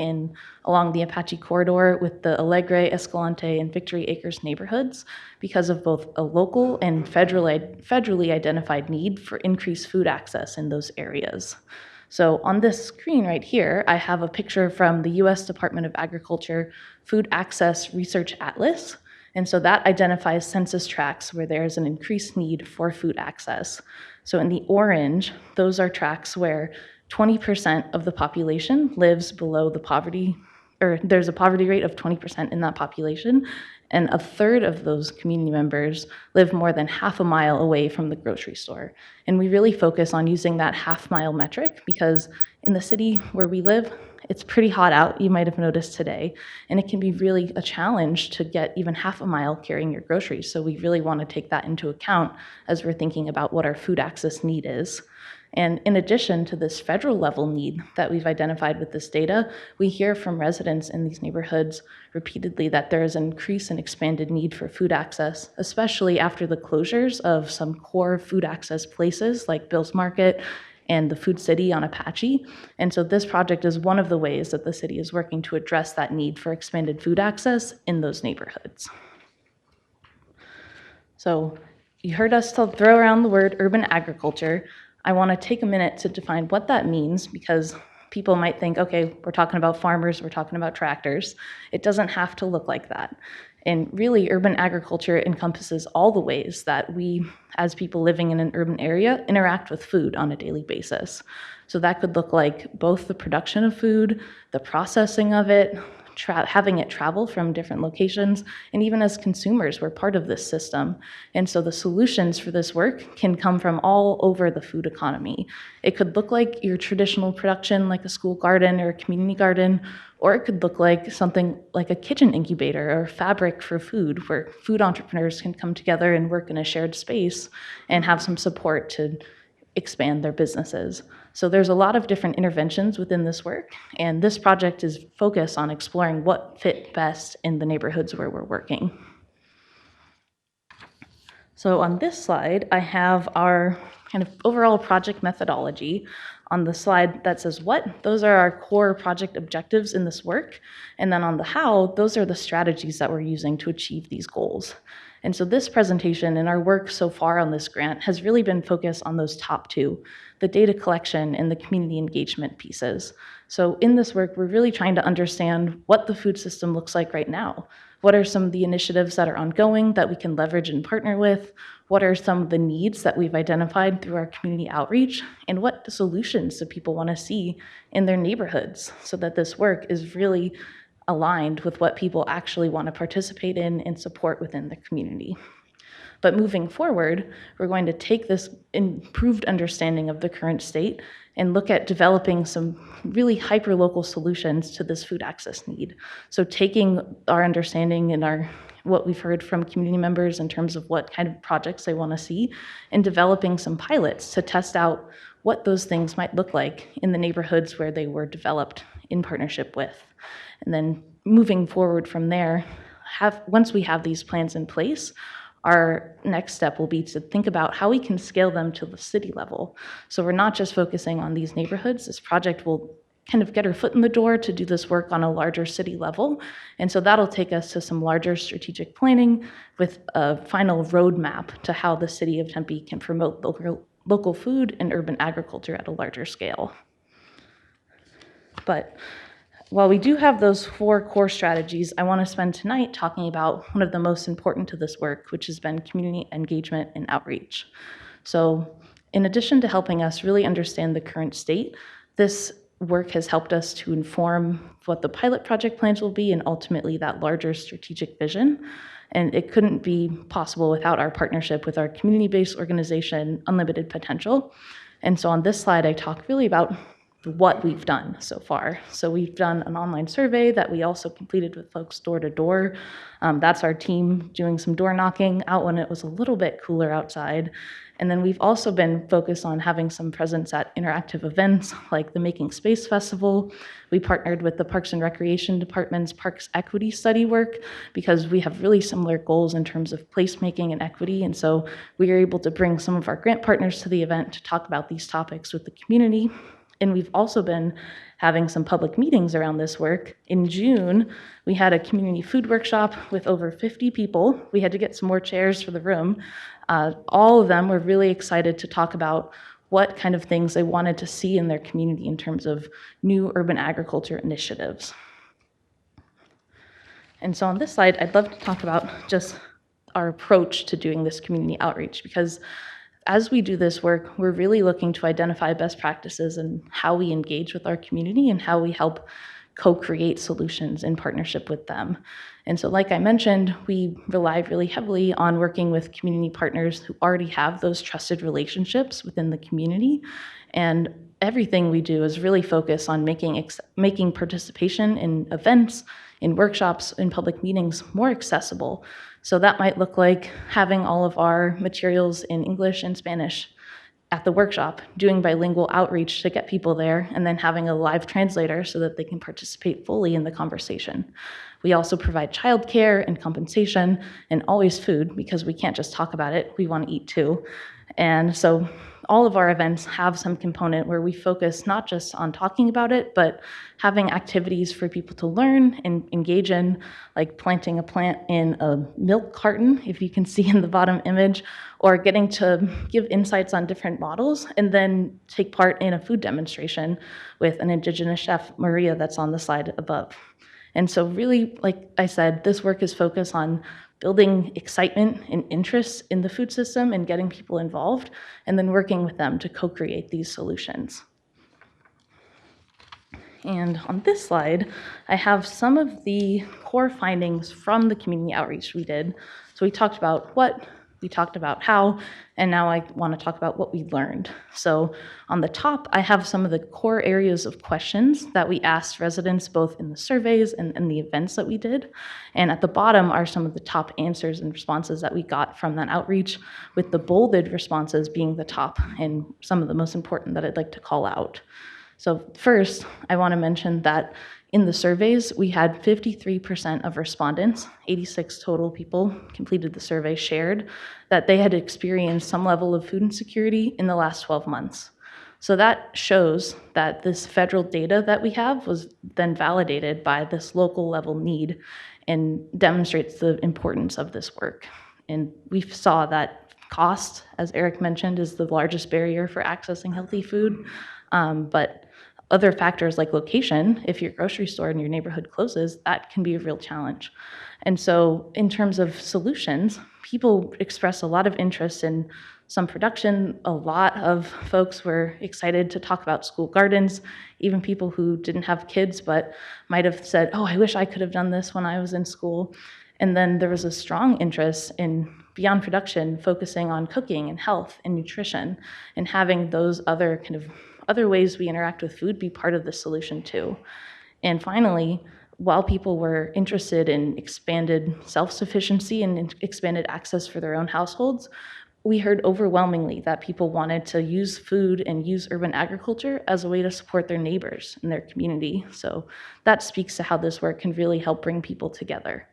along the Apache corridor with the Alegre, Escalante, and Victory Acres neighborhoods because of both a local and federally identified need for increased food access in those areas. So on this screen right here, I have a picture from the U.S. Department of Agriculture Food Access Research Atlas. And so that identifies census tracts where there's an increased need for food access. So in the orange, those are tracts where 20% of the population lives below the poverty, or there's a poverty rate of 20% in that population, and a third of those community members live more than half a mile away from the grocery store. And we really focus on using that half-mile metric because in the city where we live, it's pretty hot out, you might have noticed today, and it can be really a challenge to get even half a mile carrying your groceries. So we really want to take that into account as we're thinking about what our food access need is. And in addition to this federal level need that we've identified with this data, we hear from residents in these neighborhoods repeatedly that there is an increased and expanded need for food access, especially after the closures of some core food access places like Bill's Market and the Food City on Apache. And so this project is one of the ways that the city is working to address that need for expanded food access in those neighborhoods. So you heard us throw around the word urban agriculture. I want to take a minute to define what that means because people might think, okay, we're talking about farmers, we're talking about tractors. It doesn't have to look like that. And really, urban agriculture encompasses all the ways that we, as people living in an urban area, interact with food on a daily basis. So that could look like both the production of food, the processing of it, having it travel from different locations, and even as consumers, we're part of this system. And so the solutions for this work can come from all over the food economy. It could look like your traditional production, like a school garden or a community garden, or it could look like something like a kitchen incubator or fabric for food, where food entrepreneurs can come together and work in a shared space and have some support to expand their businesses. So there's a lot of different interventions within this work, and this project is focused on exploring what fit best in the neighborhoods where we're working. So on this slide, I have our kind of overall project methodology. On the slide that says what, those are our core project objectives in this work. And then on the how, those are the strategies that we're using to achieve these goals. And so this presentation and our work so far on this grant has really been focused on those top two, the data collection and the community engagement pieces. So in this work, we're really trying to understand what the food system looks like right now. What are some of the initiatives that are ongoing that we can leverage and partner with? What are some of the needs that we've identified through our community outreach? And what solutions do people want to see in their neighborhoods so that this work is really aligned with what people actually want to participate in and support within the community? But moving forward, we're going to take this improved understanding of the current state and look at developing some really hyper-local solutions to this food access need. So taking our understanding and what we've heard from community members in terms of what kind of projects they want to see, and developing some pilots to test out what those things might look like in the neighborhoods where they were developed in partnership with. And then moving forward from there, once we have these plans in place, our next step will be to think about how we can scale them to the city level. So we're not just focusing on these neighborhoods. This project will kind of get our foot in the door to do this work on a larger city level. And so that'll take us to some larger strategic planning with a final roadmap to how the city of Tempe can promote local food and urban agriculture at a larger scale. But while we do have those 4 core strategies, I want to spend tonight talking about one of the most important to this work, which has been community engagement and outreach. So in addition to helping us really understand the current state, this work has helped us to inform what the pilot project plans will be and ultimately that larger strategic vision. And it couldn't be possible without our partnership with our community-based organization, Unlimited Potential. And so on this slide, I talk really about what we've done so far. So we've done an online survey that we also completed with folks door to door. That's our team doing some door knocking out when it was a little bit cooler outside. And then we've also been focused on having some presence at interactive events like the Making Space Festival. We partnered with the Parks and Recreation Department's Parks Equity Study work because we have really similar goals in terms of placemaking and equity. And so we were able to bring some of our grant partners to the event to talk about these topics with the community. And we've also been having some public meetings around this work. In June, we had a community food workshop with over 50 people. We had to get some more chairs for the room. All of them were really excited to talk about what kind of things they wanted to see in their community in terms of new urban agriculture initiatives. And so on this slide, I'd love to talk about just our approach to doing this community outreach, because as we do this work, we're really looking to identify best practices and how we engage with our community and how we help co-create solutions in partnership with them. And so like I mentioned, we rely really heavily on working with community partners who already have those trusted relationships within the community. And everything we do is really focused on making participation in events, in workshops, in public meetings more accessible. So that might look like having all of our materials in English and Spanish at the workshop, doing bilingual outreach to get people there, and then having a live translator so that they can participate fully in the conversation. We also provide childcare and compensation and always food, because we can't just talk about it, we want to eat too. And so all of our events have some component where we focus not just on talking about it, but having activities for people to learn and engage in, like planting a plant in a milk carton, if you can see in the bottom image, or getting to give insights on different models, and then take part in a food demonstration with an Indigenous chef, Maria, that's on the slide above. And so really, like I said, this work is focused on building excitement and interest in the food system and getting people involved, and then working with them to co-create these solutions. And on this slide, I have some of the core findings from the community outreach we did. So we talked about what, we talked about how, and now I want to talk about what we learned. So on the top, I have some of the core areas of questions that we asked residents both in the surveys and in the events that we did. And at the bottom are some of the top answers and responses that we got from that outreach, with the bolded responses being the top and some of the most important that I'd like to call out. So first, I want to mention that in the surveys, we had 53% of respondents, 86 total people completed the survey, shared that they had experienced some level of food insecurity in the last 12 months. So that shows that this federal data that we have was then validated by this local level need and demonstrates the importance of this work. And we saw that cost, as Eric mentioned, is the largest barrier for accessing healthy food, but other factors like location, if your grocery store in your neighborhood closes, that can be a real challenge. And so in terms of solutions, people express a lot of interest in some production. A lot of folks were excited to talk about school gardens, even people who didn't have kids but might have said, oh, I wish I could have done this when I was in school. And then there was a strong interest in beyond production, focusing on cooking and health and nutrition, and having those other other ways we interact with food be part of the solution too. And finally, while people were interested in expanded self-sufficiency and expanded access for their own households, we heard overwhelmingly that people wanted to use food and use urban agriculture as a way to support their neighbors and their community. So that speaks to how this work can really help bring people together.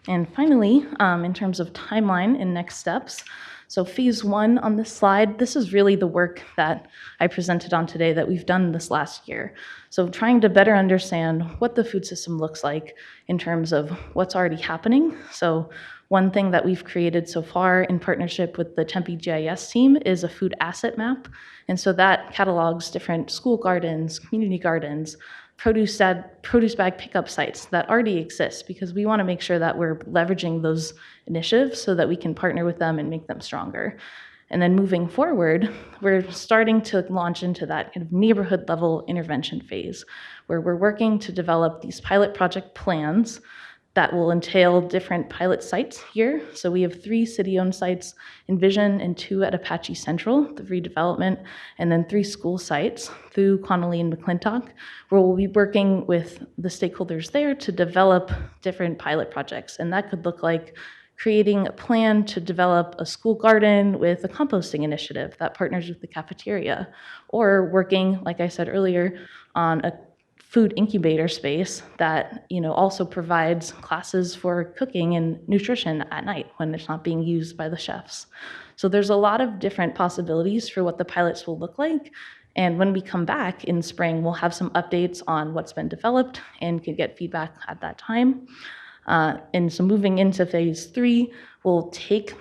And finally, in terms of timeline and next steps, so phase 1 on this slide, this is really the work that I presented on today that we've done this last year. So trying to better understand what the food system looks like in terms of what's already happening. So one thing that we've created so far in partnership with the Tempe GIS team is a food asset map. And so that catalogs different school gardens, community gardens, produce bag pickup sites that already exist, because we want to make sure that we're leveraging those initiatives so that we can partner with them and make them stronger. And then moving forward, we're starting to launch into that kind of neighborhood level intervention phase, where we're working to develop these pilot project plans that will entail different pilot sites here. So we have 3 city-owned sites in Vision and 2 at Apache Central, the redevelopment, and then 3 school sites through Connolly and McClintock, where we'll be working with the stakeholders there to develop different pilot projects. And that could look like creating a plan to develop a school garden with a composting initiative that partners with the cafeteria, or working, like I said earlier, on a food incubator space that also provides classes for cooking and nutrition at night when it's not being used by the chefs. So there's a lot of different possibilities for what the pilots will look like. And when we come back in spring, we'll have some updates on what's been developed and could get feedback at that time. And so moving into phase 3, we'll take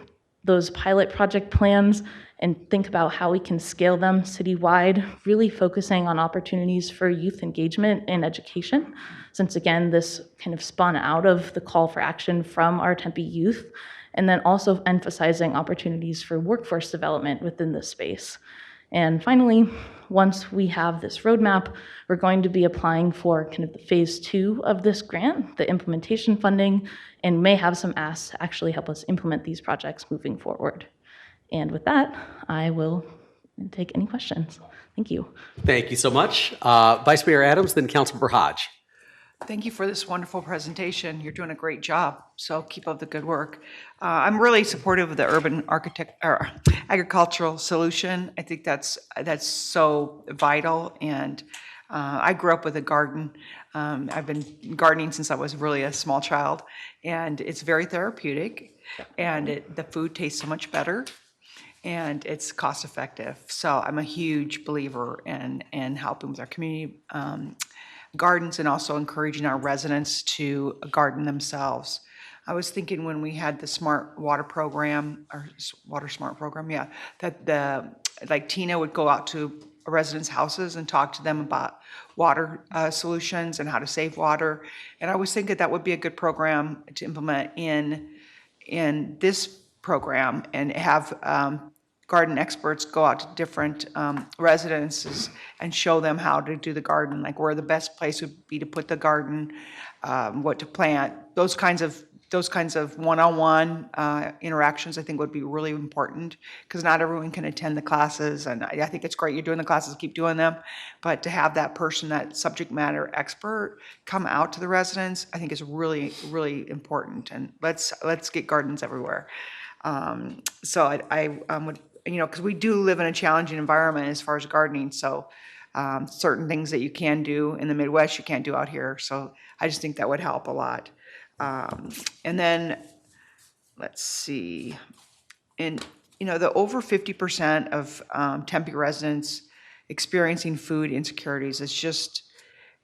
those pilot project plans and think about how we can scale them citywide, really focusing on opportunities for youth engagement and education, since again, this kind of spun out of the call for action from our Tempe youth, and then also emphasizing opportunities for workforce development within this space. And finally, once we have this roadmap, we're going to be applying for kind of the phase 2 of this grant, the implementation funding, and may have some asks to actually help us implement these projects moving forward. And with that, I will take any questions. Thank you. Thank you so much. Vice Mayor Adams, then Councilmember Hodge. Thank you for this wonderful presentation. You're doing a great job, so keep up the good work. I'm really supportive of the urban agricultural solution. I think that's so vital, and I grew up with a garden. I've been gardening since I was really a small child, and it's very therapeutic, and the food tastes so much better, and it's cost effective. So I'm a huge believer in helping with our community gardens and also encouraging our residents to garden themselves. I was thinking when we had the smart water program, or water smart program, yeah, that like Tina would go out to residents' houses and talk to them about water solutions and how to save water. And I was thinking that would be a good program to implement in this program, and have garden experts go out to different residences and show them how to do the garden, like where the best place would be to put the garden, what to plant, those kinds of one-on-one interactions I think would be really important, because not everyone can attend the classes, and I think it's great you're doing the classes, keep doing them, but to have that person, that subject matter expert, come out to the residents, I think is really, really important, and let's get gardens everywhere. So I would, because we do live in a challenging environment as far as gardening, so certain things that you can do in the Midwest, you can't do out here, so I just think that would help a lot. And then, let's see, and the over 50% of Tempe residents experiencing food insecurities is just,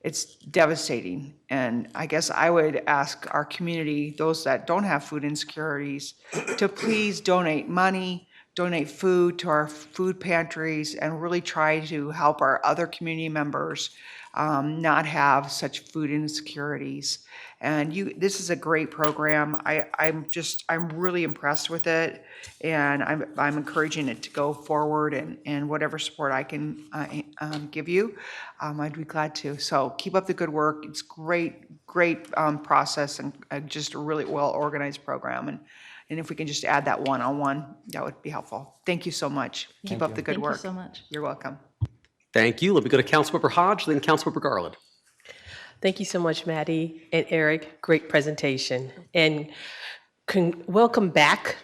it's devastating. And I guess I would ask our community, those that don't have food insecurities, to please donate money, donate food to our food pantries and really try to help our other community members not have such food insecurities. And this is a great program. I'm really impressed with it, and I'm encouraging it to go forward. And whatever support I can give you, I'd be glad to. So keep up the good work. It's great process and just a really well organized program. And if we can just add that one-on-one, that would be helpful. Thank you so much. Keep up the good Thank work. you so much. You're welcome. Thank you. Let me go to Councilmember Hodge, then Councilmember Garland. Thank you so much, Maddie and Eric. Great presentation. And welcome back,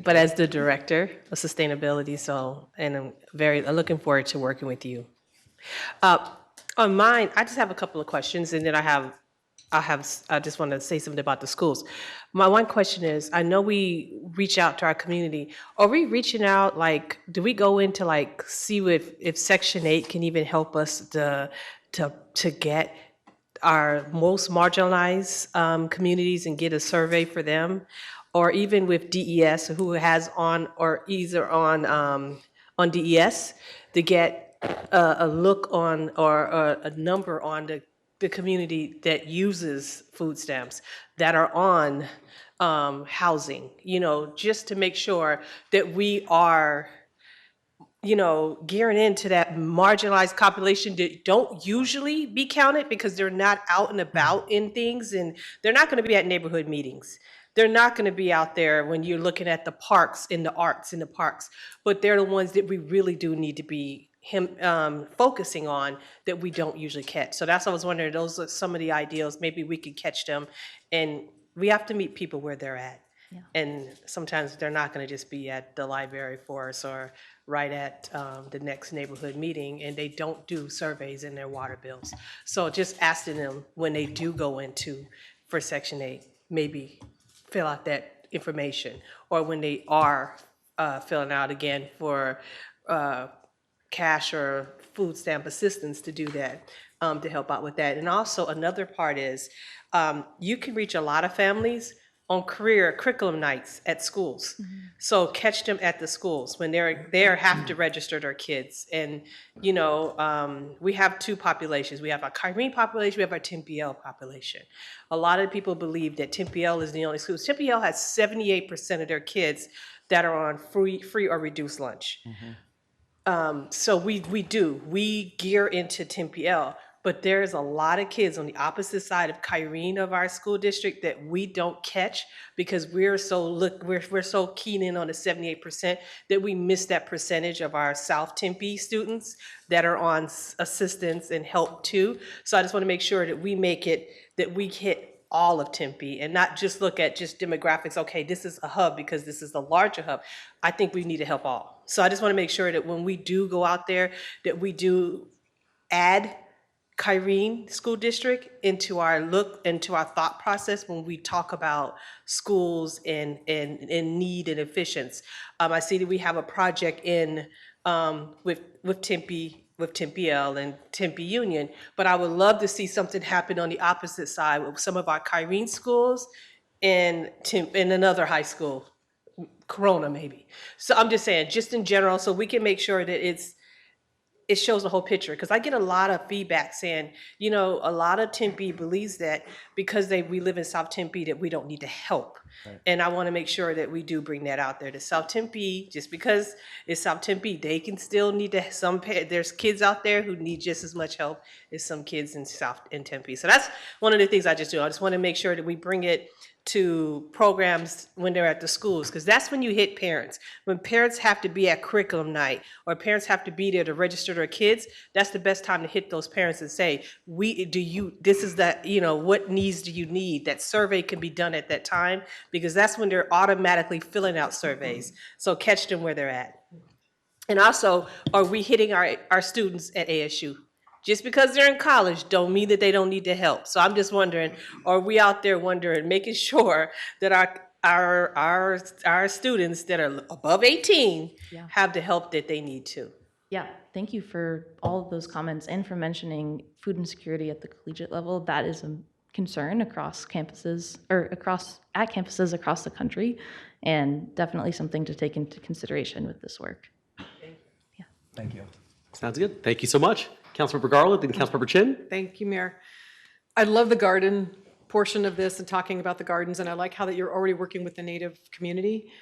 but as the Director of Sustainability, I'm looking forward to working with you. On mine, I just have a couple of questions, and then I just want to say something about the schools. My one question is, I know we reach out to our community. Are we reaching out, like, do we go into, like, see if Section 8 can even help us to get our most marginalized communities and get a survey for them? Or even with DES, who has on, or either on DES, to get a look on, or a number on the community that uses food stamps, that are on housing, just to make sure that we are, gearing into that marginalized population that don't usually be counted because they're not out and about in things, and they're not going to be at neighborhood meetings. They're not going to be out there when you're looking at the parks and the arts in the parks, but they're the ones that we really do need to be focusing on, that we don't usually catch. So that's what I was wondering, those are some of the ideals. Maybe we could catch them, and we have to meet people where they're at. Yeah. And sometimes they're not going to just be at the library for us, or right at the next neighborhood meeting, and they don't do surveys in their water bills. So just asking them when they do go into for Section 8, maybe fill out that information, or when they are filling out again for cash or food stamp assistance, to do that, to help out with that. And also another part is, you can reach a lot of families on curriculum nights at schools. So catch them at the schools when they're there, have to register their kids. And, we have two populations. We have our Kyrene population, we have our Tempe population. A lot of people believe that Tempe is the only school. Tempe has 78% of their kids that are on free or reduced lunch. So we gear into Tempe, but there's a lot of kids on the opposite side of Kyrene of our school district that we don't catch because we're so keen in on the 78% that we miss that percentage of our South Tempe students that are on assistance and help too. So I just want to make sure that we hit all of Tempe and not just look at just demographics. Okay, this is a hub because this is the larger hub. I think we need to help all. So I just want to make sure that when we do go out there, that we do add Kyrene School District into our thought process when we talk about schools and need and efficiency. I see that we have a project in with Tempe and Tempe Union, but I would love to see something happen on the opposite side with some of our Kyrene schools and in another high school, Corona maybe. So I'm just saying, just in general, so we can make sure that it shows the whole picture, because I get a lot of feedback saying, a lot of Tempe believes that because we live in South Tempe that we don't need to help. Right. And I want to make sure that we do bring that out there to South Tempe. Just because it's South Tempe, they can still need to, there's kids out there who need just as much help as some kids in Tempe. So that's one of the things I just do. I just want to make sure that we bring it to programs when they're at the schools, because that's when you hit parents. When parents have to be at curriculum night or parents have to be there to register their kids, that's the best time to hit those parents and say, this is that, what needs do you need? That survey can be done at that time, because that's when they're automatically filling out surveys. So catch them where they're at. And also, are we hitting our students at ASU? Just because they're in college don't mean that they don't need the help. So I'm just wondering, are we out there making sure that our students that are above 18 have the help that they need to? Yeah, thank you for all of those comments and for mentioning food insecurity at the collegiate level. That is a concern across campuses, or at campuses across the country. and definitely something to take into consideration with this work. Thank you. Sounds good. Thank you so much. Councilmember Garland, then Councilmember Chin. Thank you, Mayor. I love the garden portion of this and talking about the gardens, and I like how that you're already working with the Native community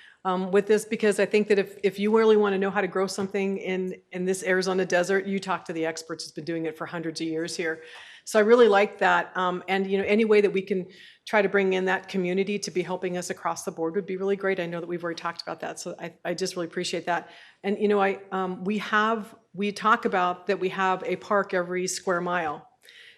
with this, because I think that if you really want to know how to grow something in this Arizona desert, you talk to the experts who's been doing it for hundreds of years here. So I really like that, and any way that we can try to bring in that community to be helping us across the board would be really great. I know that we've already talked about that, so I just really appreciate that. And we talk about that we have a park every square mile.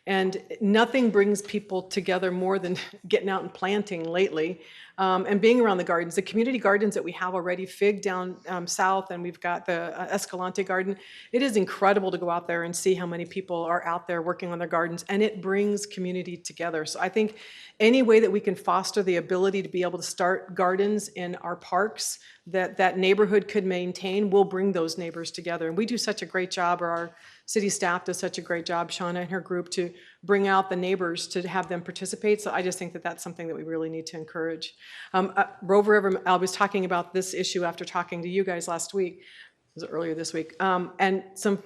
And nothing brings people together more than getting out and planting lately and being around the gardens. The community gardens that we have already, Fig down south, and we've got the Escalante garden. It is incredible to go out there and see how many people are out there working on their gardens, and it brings community together. So I think any way that we can foster the ability to be able to start gardens in our parks that neighborhood could maintain will bring those neighbors together. And we do such a great job, or our city staff does such a great job, Shauna and her group, to bring out the neighbors to have them participate. So I just think that that's something that we really need to encourage. Rover, I was talking about this issue after talking to you guys last week. Was it earlier this week? And some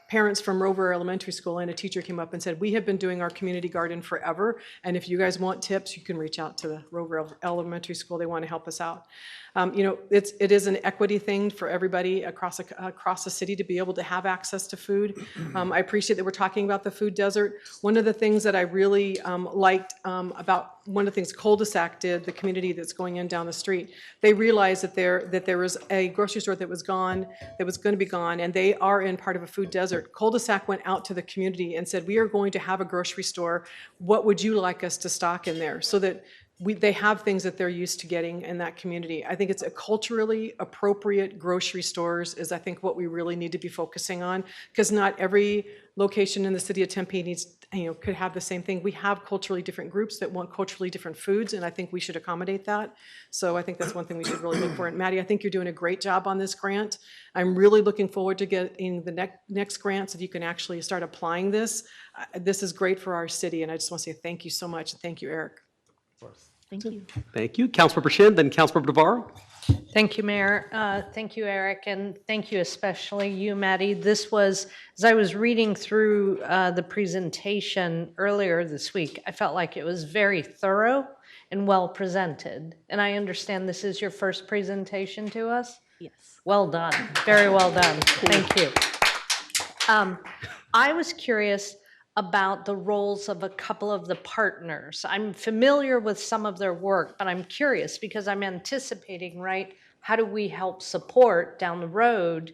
parents from Rover Elementary School and a teacher came up and said, we have been doing our community garden forever, and if you guys want tips, you can reach out to the Rover Elementary School. They want to help us out. It is an equity thing for everybody across the city to be able to have access to food. I appreciate that we're talking about the food desert. One of the things that I really liked about one of the things Cul-de-sac did, the community that's going in down the street, they realized that there was a grocery store that was gone, that was going to be gone, and they are in part of a food desert. Cul-de-sac went out to the community and said, we are going to have a grocery store. What would you like us to stock in there? So that they have things that they're used to getting in that community. I think it's a culturally appropriate grocery stores is I think what we really need to be focusing on, because not every location in the city of Tempe needs, could have the same thing. We have culturally different groups that want culturally different foods, and I think we should accommodate that. So I think that's one thing we should really look for. And Maddie, I think you're doing a great job on this grant. I'm really looking forward to getting the next grants, if you can actually start applying this. This is great for our city, and I just want to say thank you so much, and thank you, Eric. Thank you. Thank you. Councilmember Shin, then Councilmember Navarro. Thank you, Mayor. Thank you, Eric, and thank you especially you, Maddie. This was, as I was reading through the presentation earlier this week, I felt like it was very thorough and well presented. And I understand this is your first presentation to us? Yes. Well done. Very well done. Thank you. I was curious about the roles of a couple of the partners. I'm familiar with some of their work, but I'm curious because I'm anticipating, right, how do we help support down the road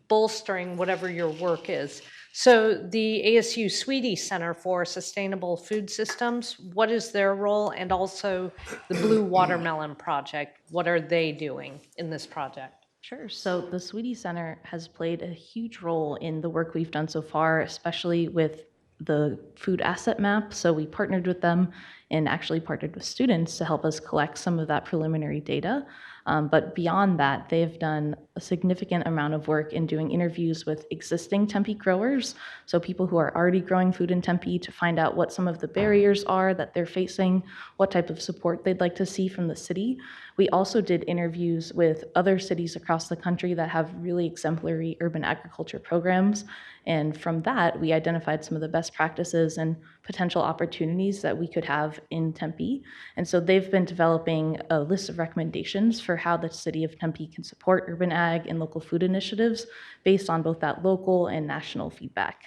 bolstering whatever your work is? So the ASU Sweetie Center for Sustainable Food Systems, what is their role? And also the Blue Watermelon Project, what are they doing in this project? Sure. So the Sweetie Center has played a huge role in the work we've done so far, especially with the food asset map. So we partnered with them and actually partnered with students to help us collect some of that preliminary data. But beyond that, they've done a significant amount of work in doing interviews with existing Tempe growers, so people who are already growing food in Tempe, to find out what some of the barriers are that they're facing, what type of support they'd like to see from the city. We also did interviews with other cities across the country that have really exemplary urban agriculture programs. And from that, we identified some of the best practices and potential opportunities that we could have in Tempe. And so they've been developing a list of recommendations for how the city of Tempe can support urban ag and local food initiatives based on both that local and national feedback.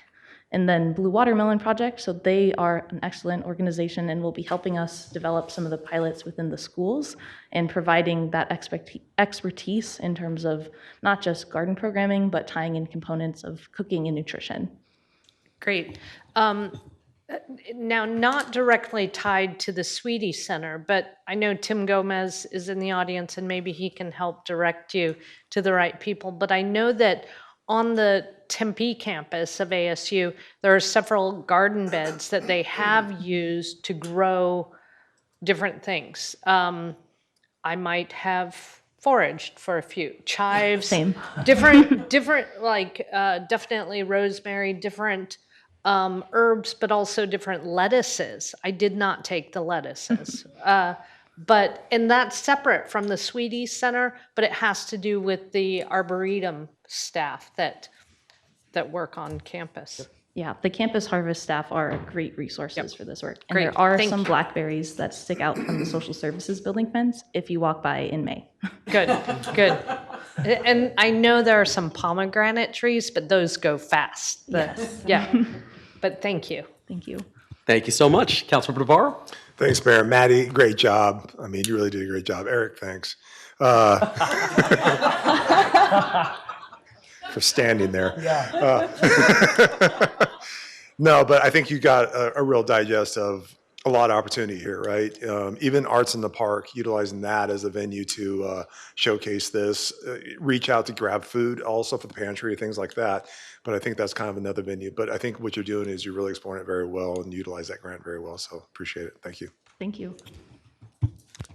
And then Blue Watermelon Project, so they are an excellent organization and will be helping us develop some of the pilots within the schools and providing that expertise in terms of not just garden programming, but tying in components of cooking and nutrition. Great. Now, not directly tied to the Sweetie Center, but I know Tim Gomez is in the audience and maybe he can help direct you to the right people. But I know that on the Tempe campus of ASU, there are several garden beds that they have used to grow different things. I might have foraged for a few chives. Same. different like definitely rosemary, different herbs, but also different lettuces. I did not take the lettuces. and that's separate from the Sweetie Center, but it has to do with the Arboretum staff that work on campus. Yeah, the campus harvest staff are great resources for this work. And Great, there are thank some you. blackberries that stick out from the social services building fence if you walk by in May. Good, good. And I know there are some pomegranate trees, but those go fast. Yeah, but thank you. Thank you. Thank you so much. Councilmember Navarro? Thanks, Mayor. Maddie, great job. I mean, you really did a great job. Eric, thanks. For standing there. No, but I think you got a real digest of a lot of opportunity here, right? Even Arts in the Park, utilizing that as a venue to showcase this, reach out to grab food also for the pantry, things like that. But I think that's kind of another venue. But I think what you're doing is you're really exploring it very well and utilize that grant very well. So appreciate it. Thank you. Thank you.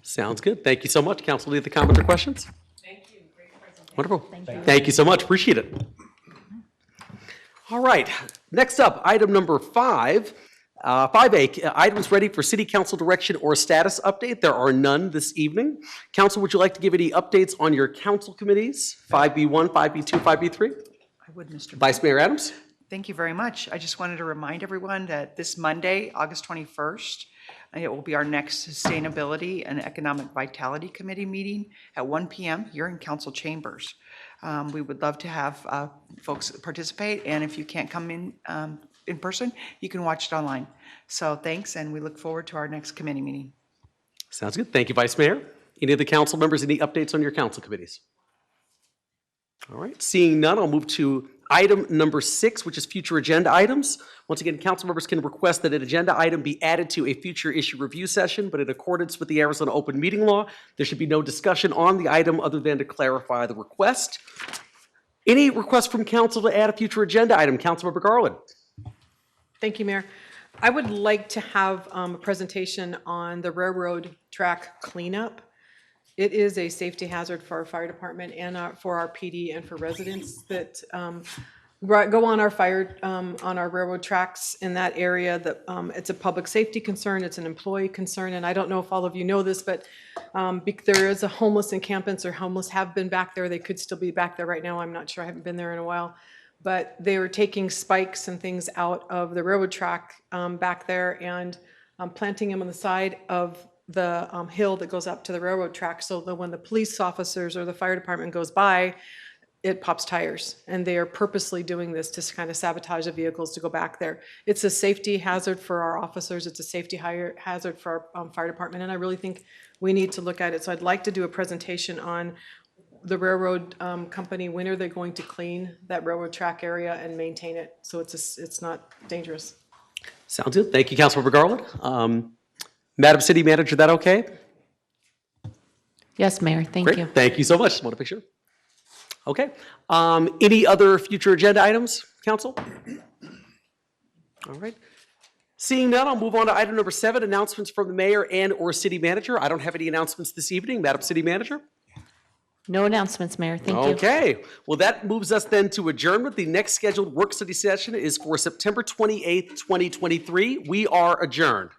Sounds good. Thank you so much. Council, any other comments or questions? Thank you. Great presentation. Wonderful. Thank you so much. Appreciate it. All right. Next up, item number 5. 5A, items ready for city council direction or status update. There are none this evening. Council, would you like to give any updates on your council committees? 5B1, 5B2, 5B3? I would, Mr. Vice Mayor Adams? Thank you very much. I just wanted to remind everyone that this Monday, August 21st, it will be our next Sustainability and Economic Vitality Committee meeting at 1 p.m. here in council chambers. We would love to have folks participate, and if you can't come in person, you can watch it online. So thanks, and we look forward to our next committee meeting. Sounds good. Thank you, Vice Mayor. Any other council members, any updates on your council committees? All right, seeing none, I'll move to item number 6, which is future agenda items. Once again, council members can request that an agenda item be added to a future issue review session, but in accordance with the Arizona Open Meeting Law, there should be no discussion on the item other than to clarify the request. Any request from council to add a future agenda item? Councilmember Garland. Thank you, Mayor. I would like to have a presentation on the railroad track cleanup. It is a safety hazard for our fire department and for our PD and for residents that go on our railroad tracks in that area. That it's a public safety concern, it's an employee concern, and I don't know if all of you know this, but there is a homeless encampment, or homeless have been back there. They could still be back there right now. I'm not sure. I haven't been there in a while. But they were taking spikes and things out of the railroad track back there and planting them on the side of the hill that goes up to the railroad track, so that when the police officers or the fire department goes by, it pops tires. And they are purposely doing this to kind of sabotage the vehicles to go back there. It's a safety hazard for our officers. It's a safety hazard for our fire department. And I really think we need to look at it. So I'd like to do a presentation on the railroad company. When are they going to clean that railroad track area and maintain it so it's not dangerous? Sounds good. Thank you, Councilmember Garland. Madam City Manager, that okay? Yes, Mayor, thank you. Thank you so much. Just want to make sure. Okay. Any other future agenda items, Council? All right. Seeing none, I'll move on to item number 7, announcements from the mayor and or city manager. I don't have any announcements this evening. Madam City Manager? No announcements, Mayor, thank you. Okay. Well, that moves us then to adjournment. The next scheduled work study session is for September 28th, 2023. We are adjourned.